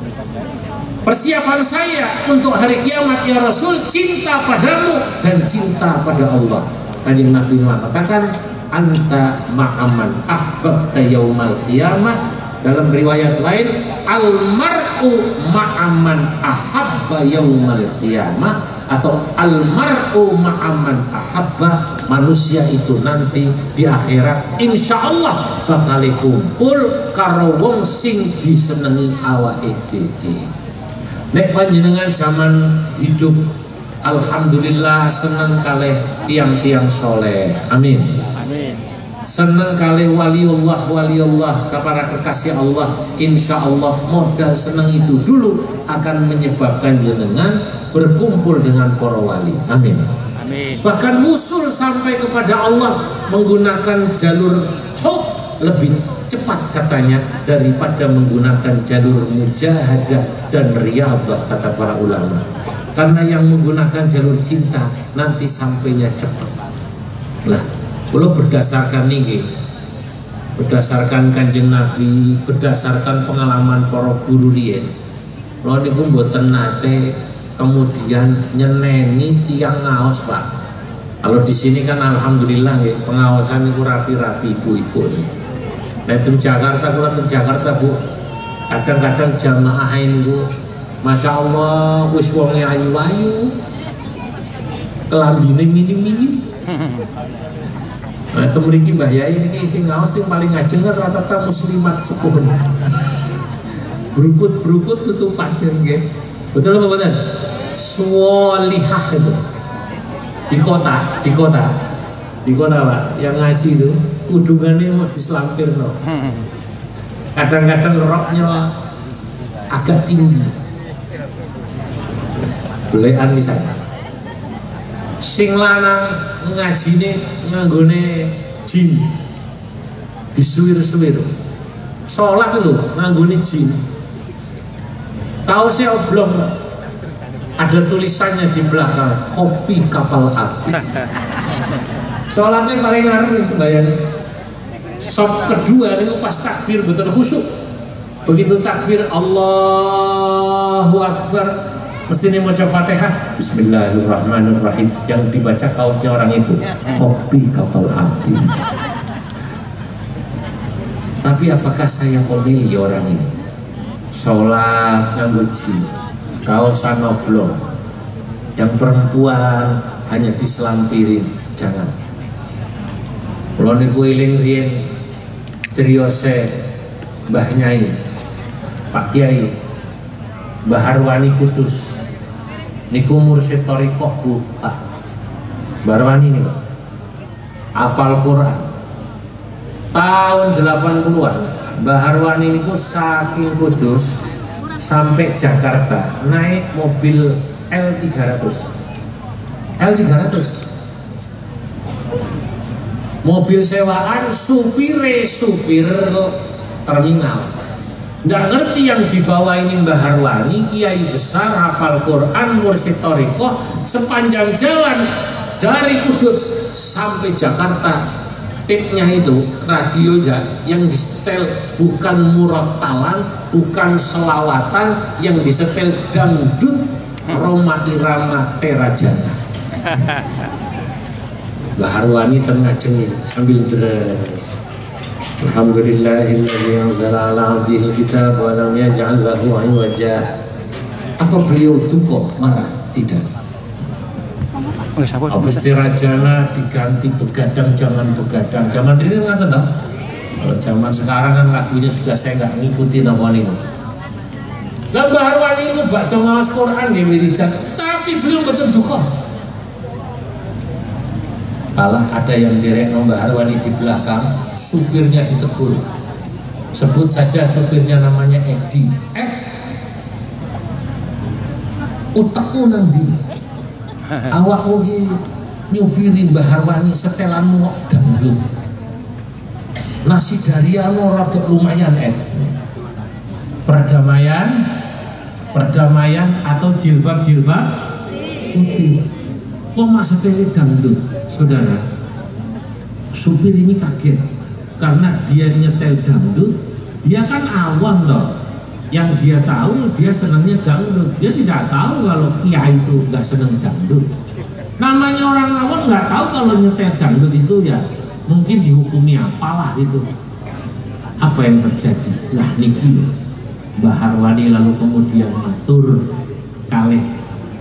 Persiapan saya untuk hari kiamat ya Rasul, cinta padamu dan cinta pada Allah. Kanjeng Nabi mengatakan, anta ma'aman ahbabta yaumal qiyamah. Dalam riwayat lain, almar'u ma'aman ahabba yaumal qiyamah, atau almar'u ma'aman ahabba, manusia itu nanti di akhirat insya Allah bakal kumpul karo wong sing disenengi awake dhewe. Nek panjenengan zaman hidup alhamdulillah seneng kalih tiang-tiang soleh, amin.
Amin.
Seneng kalih waliullah kepada kekasih Allah, insya Allah modal seneng itu dulu akan menyebabkan jenengan berkumpul dengan para wali, amin.
Amin.
Bahkan musul sampai kepada Allah menggunakan jalur hub lebih cepat katanya daripada menggunakan jalur mujahadah dan riyadhah, kata para ulama. Karena yang menggunakan jalur cinta nanti sampainya cepat. Nah, kalau berdasarkan ini, berdasarkan Kanjeng Nabi, berdasarkan pengalaman para guru dia, kalau niku mboten nate kemudian nyeneni tiang ngaos, Pak. Kalau di sini kan alhamdulillah ya, pengawasan itu rapi-rapi ibu-ibu. Nah, di Jakarta, kalau di Jakarta Bu, kadang-kadang jamaah ini Bu, masya Allah, wis wonge ayu-ayu, kelambine minim-minim. Nah, kemudian Mbah Yai ini sing ngaos sing paling ngajeng kan rata-rata muslimat sepuh. Berukut-berukut tutupan nggih. Betul apa betul? Sholihah itu. Di kota Pak, yang ngaji itu udungannya mau dislampir loh. Kadang-kadang roknya agak tinggi, belekan misalnya. Sing lanang ngajine nganggone jin, disuwir-suwir. Sholat itu nganggone jin. Kaosnya oblong, ada tulisannya di belakang, kopi kapal api. Sholatnya paling ngaruh sembahyang. Sop kedua itu pas takbir betul khusyuk. Begitu takbir Allahu Akbar, mesti mau coba Fatihah, Bismillahirrahmanirrahim. Yang dibaca kaosnya orang itu, kopi kapal api. Tapi apakah saya memilih orang ini? Sholat nganggo jin, kaosan oblong, yang perempuan hanya diselampirin, jangan. Kalau niku eling riyen ceriyose Mbah Nyai, Pak Kiai, Mbah Harwani Kudus, niku mursyid thariqah Bu, Mbah Harwani niku apal Quran tahun 80-an. Mbah Harwani niku saking Kudus sampai Jakarta naik mobil L300 mobil sewaan, supir terminal. Nggak ngerti yang dibawa ini Mbah Harwani, kiai besar, hafal Quran, mursyid thariqah, sepanjang jalan dari Kudus sampai Jakarta. Tipnya itu radionya yang disetel bukan murotalan, bukan selawatan, yang disetel dangdut Roma Irama Terajana. Mbah Harwani tengah cengin sambil deres. Alhamdulillahilladzi anzala ala 'abdihi kitab wa lam yaj'al lahu 'iwaja. Apa beliau duka marah? Tidak. Habis Terajana diganti begadang, jangan begadang. Zaman ini nggak tahu. Kalau zaman sekarang kan lagunya sudah saya nggak ngikutin apa nih. Lah Mbah Harwani itu baca ngawas Quran ya wiridan, tapi beliau betul duka. Kalah ada yang direk Mbah Harwani di belakang, supirnya ditegur. Sebut saja supirnya namanya Edi. Utakmu nanti. Awakmu ki nyupirin Mbah Harwani setelanmu dangdut. Nasi dariamu rada lumayan Perdamaian atau jilbab putih. Kok maksudnya dangdut, saudara? Supir ini kaget karena dia nyetel dangdut, dia kan awam toh. Yang dia tahu dia senangnya dangdut. Dia tidak tahu kalau kiai itu nggak senang dangdut. Namanya orang awam nggak tahu kalau nyetel dangdut itu ya mungkin dihukumi apalah gitu. Apa yang terjadi? Lah niki Mbah Harwani lalu kemudian matur kalih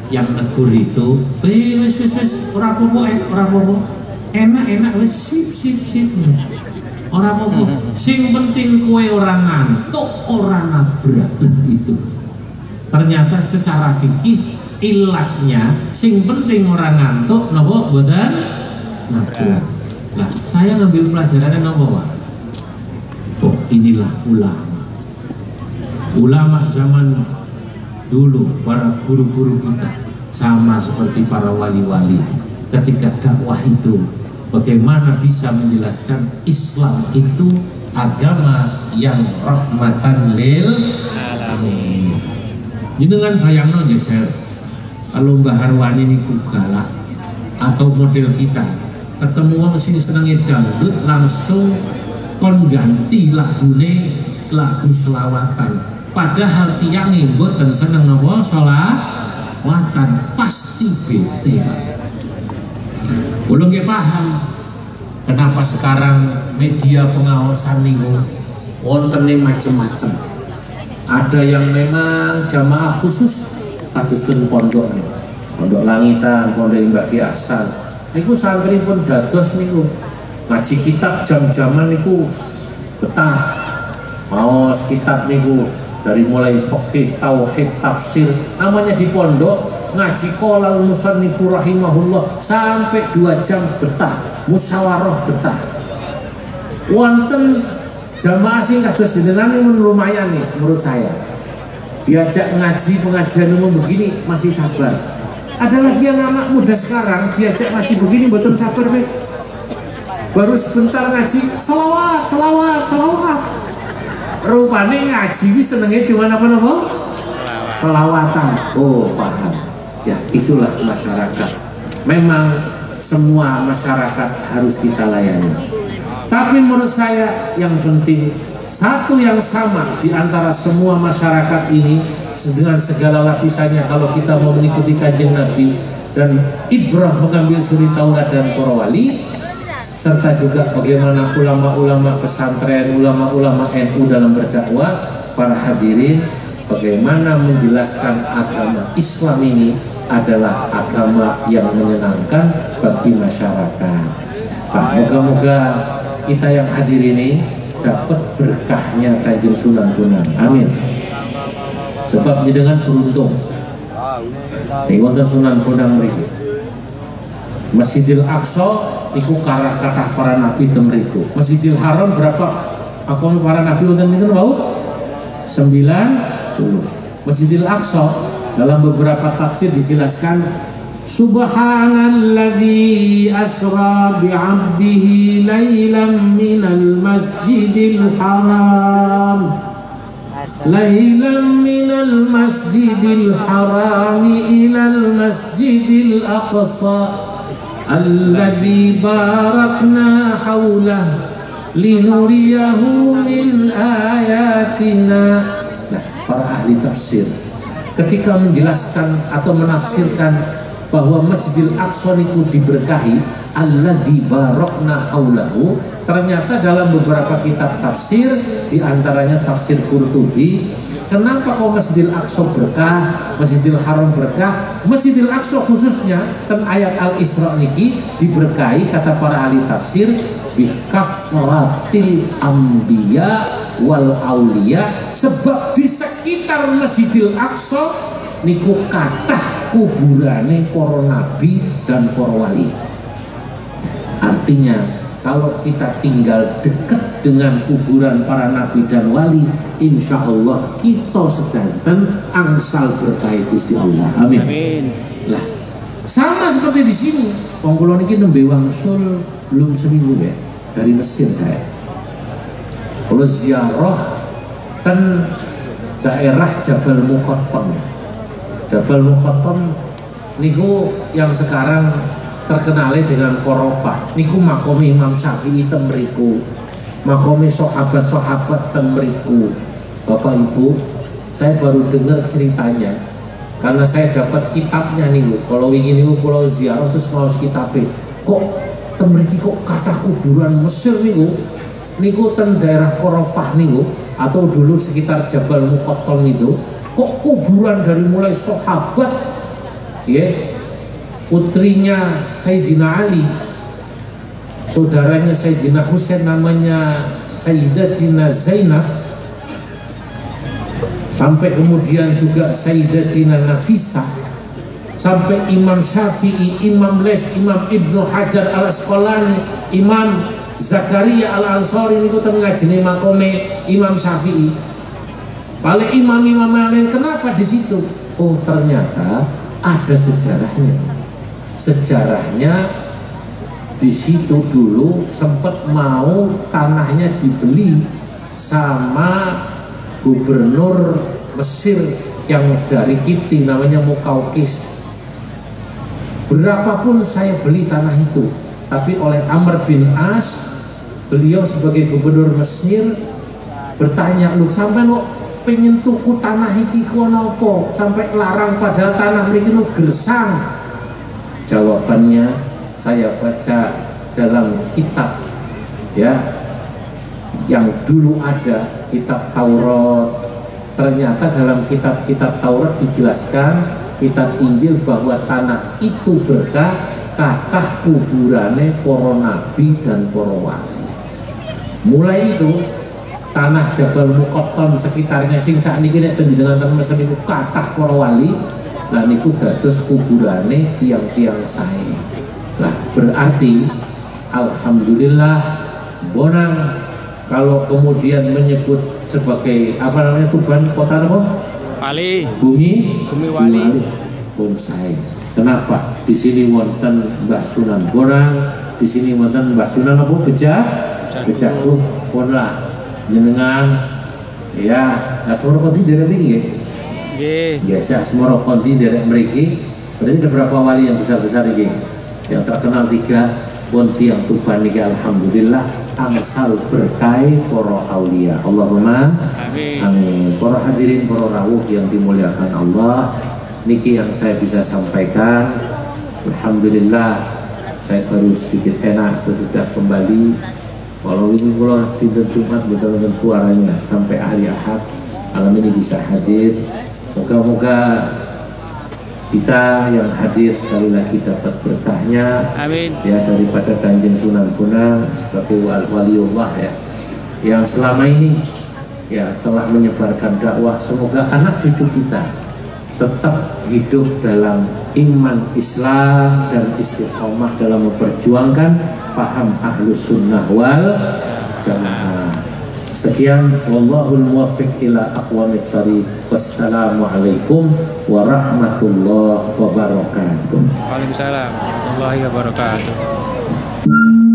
yang negur itu, wis ora apa-apa, enak wis sip. Ora apa-apa. Sing penting kue orang ngantuk, orang nabrak itu. Ternyata secara fikih ilatnya sing penting orang ngantuk napa mboten nabrak. Lah saya ngambil pelajarannya napa, Pak? Oh, inilah ulama zaman dulu, para guru-guru kita sama seperti para wali-wali ketika dakwah itu bagaimana bisa menjelaskan Islam itu agama yang rahmatan lil alamin. Jenengan bayangno jejer kalau Mbah Harwani niku galak atau model kita ketemu wong sing senenge dangdut langsung kon ganti lagu selawatan. Padahal tiang mboten seneng napa selawatan, pasti bete, Pak. Belum paham kenapa sekarang media pengawasan niku wontene macam-macam. Ada yang memang jamaah khusus kados ten pondok nih. Pondok Langitan, Pondok Mbak Ki Hasan. Niku santri pun dados niku ngaji kitab jam-jaman niku betah. Mau kitab niku dari mulai fikih, tauhid, tafsir, namanya di pondok ngaji qala al-musannifu rahimahullah sampai 2 jam betah, musyawarah betah. Wonten jamaah sing kados jenengan lumayan nih menurut saya. Diajak ngaji pengajian umum begini masih sabar. Ada lagi yang anak muda sekarang diajak ngaji begini mboten sabar, Pak. Baru sebentar ngaji selawat. Rupanya ngaji ini senengnya cuma apa? Selawatan. Oh, paham. Ya, itulah masyarakat. Memang semua masyarakat harus kita layani. Tapi menurut saya yang penting satu yang sama di antara semua masyarakat ini dengan segala lapisannya kalau kita mau mengikuti kajian Nabi dan ibrah mengambil suri tauladan para wali, serta juga bagaimana ulama-ulama pesantren, ulama-ulama NU dalam berdakwah, para hadirin, bagaimana menjelaskan agama Islam ini adalah agama yang menyenangkan bagi masyarakat. Nah, moga-moga kita yang hadir ini dapat berkahnya Kanjeng Sunan Bonang. Amin. Sebab dengan beruntung nih wonten Sunan Bonang mriki. Masjidil Aqsa iku karah kathah para nabi temriku. Masjidil Haram berapa makom para nabi wonten niku wau? 90. Masjidil Aqsa dalam beberapa tafsir dijelaskan Subhanalladzi asra bi'abdihi lailan minal masjidil haram lailan minal masjidil harami ilal masjidil aqsa alladzi barakna haulah linuriyahu min ayatina. Nah, para ahli tafsir ketika menjelaskan atau menafsirkan bahwa Masjidil Aqsa itu diberkahi, alladzi barakna haulahu, ternyata dalam beberapa kitab tafsir diantaranya tafsir Qurtubi, kenapa kok Masjidil Aqsa berkah, Masjidil Haram berkah, Masjidil Aqsa khususnya dan ayat Al-Isra niki diberkahi kata para ahli tafsir bikafratil anbiya wal auliya, sebab di sekitar Masjidil Aqsa niku kathah kuburane para nabi dan para wali. Artinya kalau kita tinggal dekat dengan kuburan para nabi dan wali, insya Allah kita sedanten angsal berkah Gusti Allah. Amin. Lah, sama seperti di sini. Wong kula niki nembe wangsul belum seminggu ya dari Mesir saya. Kalau ziarah kan daerah Jabal Muqattam. Jabal Muqattam niku yang sekarang terkenal dengan Korofah. Niku makomi Imam Syafi'i temriku, makomi sahabat-sahabat temriku. Bapak Ibu, saya baru dengar ceritanya karena saya dapat kitabnya nih. Kalau ingin nih pulau ziarah terus mau kitabnya kok temriki kok kata kuburan Mesir nih niku ten daerah Korofah nih atau dulu sekitar Jabal Muqattam itu kok kuburan dari mulai sahabat ya, putrinya Sayyidina Ali, saudaranya Sayyidina Husain namanya Sayyidatina Zainab, sampai kemudian juga Sayyidatina Nafisah, sampai Imam Syafi'i, Imam Les, Imam Ibnu Hajar al-Asqalani, Imam Zakaria al-Ansari itu ngajeni makome Imam Syafi'i. Paling imam-imam lain kenapa di situ? Oh ternyata ada sejarahnya. Sejarahnya di situ dulu sempat mau tanahnya dibeli sama gubernur Mesir yang dari Kipti namanya Mukaukis. Berapapun saya beli tanah itu, tapi oleh Amr bin As, beliau sebagai gubernur Mesir bertanya, lu sampai lo pengen tuku tanah iki kono apa sampai larang padahal tanah ini lu gersang? Jawabannya saya baca dalam kitab ya yang dulu ada, kitab Taurat. Ternyata dalam kitab-kitab Taurat dijelaskan, kitab Injil, bahwa tanah itu berkah kathah kuburane para nabi dan para wali. Mulai itu tanah Jabal Muqattam sekitarnya sing sakniki nek panjenengan temen niku kathah para wali, lah niku dados kuburane tiang-tiang sae. Lah berarti alhamdulillah Bonang kalau kemudian menyebut sebagai apa namanya Tuban kota apa?
Wali.
Bumi
Wali.
Bonsai. Kenapa? Di sini wonten Mbah Sunan Bonang, di sini wonten Mbah Sunan apa? Bejagung pun lah jenengan ya asmoro konti derek mriki nggih.
Nggih.
Biasa asmoro konti derek mriki. Berarti ada berapa wali yang besar-besar ini? Yang terkenal 3 pun tiang Tuban niki alhamdulillah angsal berkah para aulia. Allahumma
Amin.
amin. Para hadirin, para rawuh yang dimuliakan Allah, niki yang saya bisa sampaikan. Alhamdulillah saya baru sedikit enak sesudah kembali. Walau ini kalau tidak Jumat betul-betul suaranya sampai hari Ahad malam ini bisa hadir. Moga-moga kita yang hadir sekali lagi dapat berkahnya.
Amin.
Ya daripada Kanjeng Sunan Bonang sebagai waliullah ya, yang selama ini ya telah menyebarkan dakwah. Semoga anak cucu kita tetap hidup dalam iman Islam dan istiqomah dalam memperjuangkan paham ahlus sunnah wal jamaah. Sekian, wallahul muwaffiq ila aqwamit thariq. Wassalamualaikum warahmatullahi wabarakatuh.
Waalaikumsalam warahmatullahi wabarakatuh.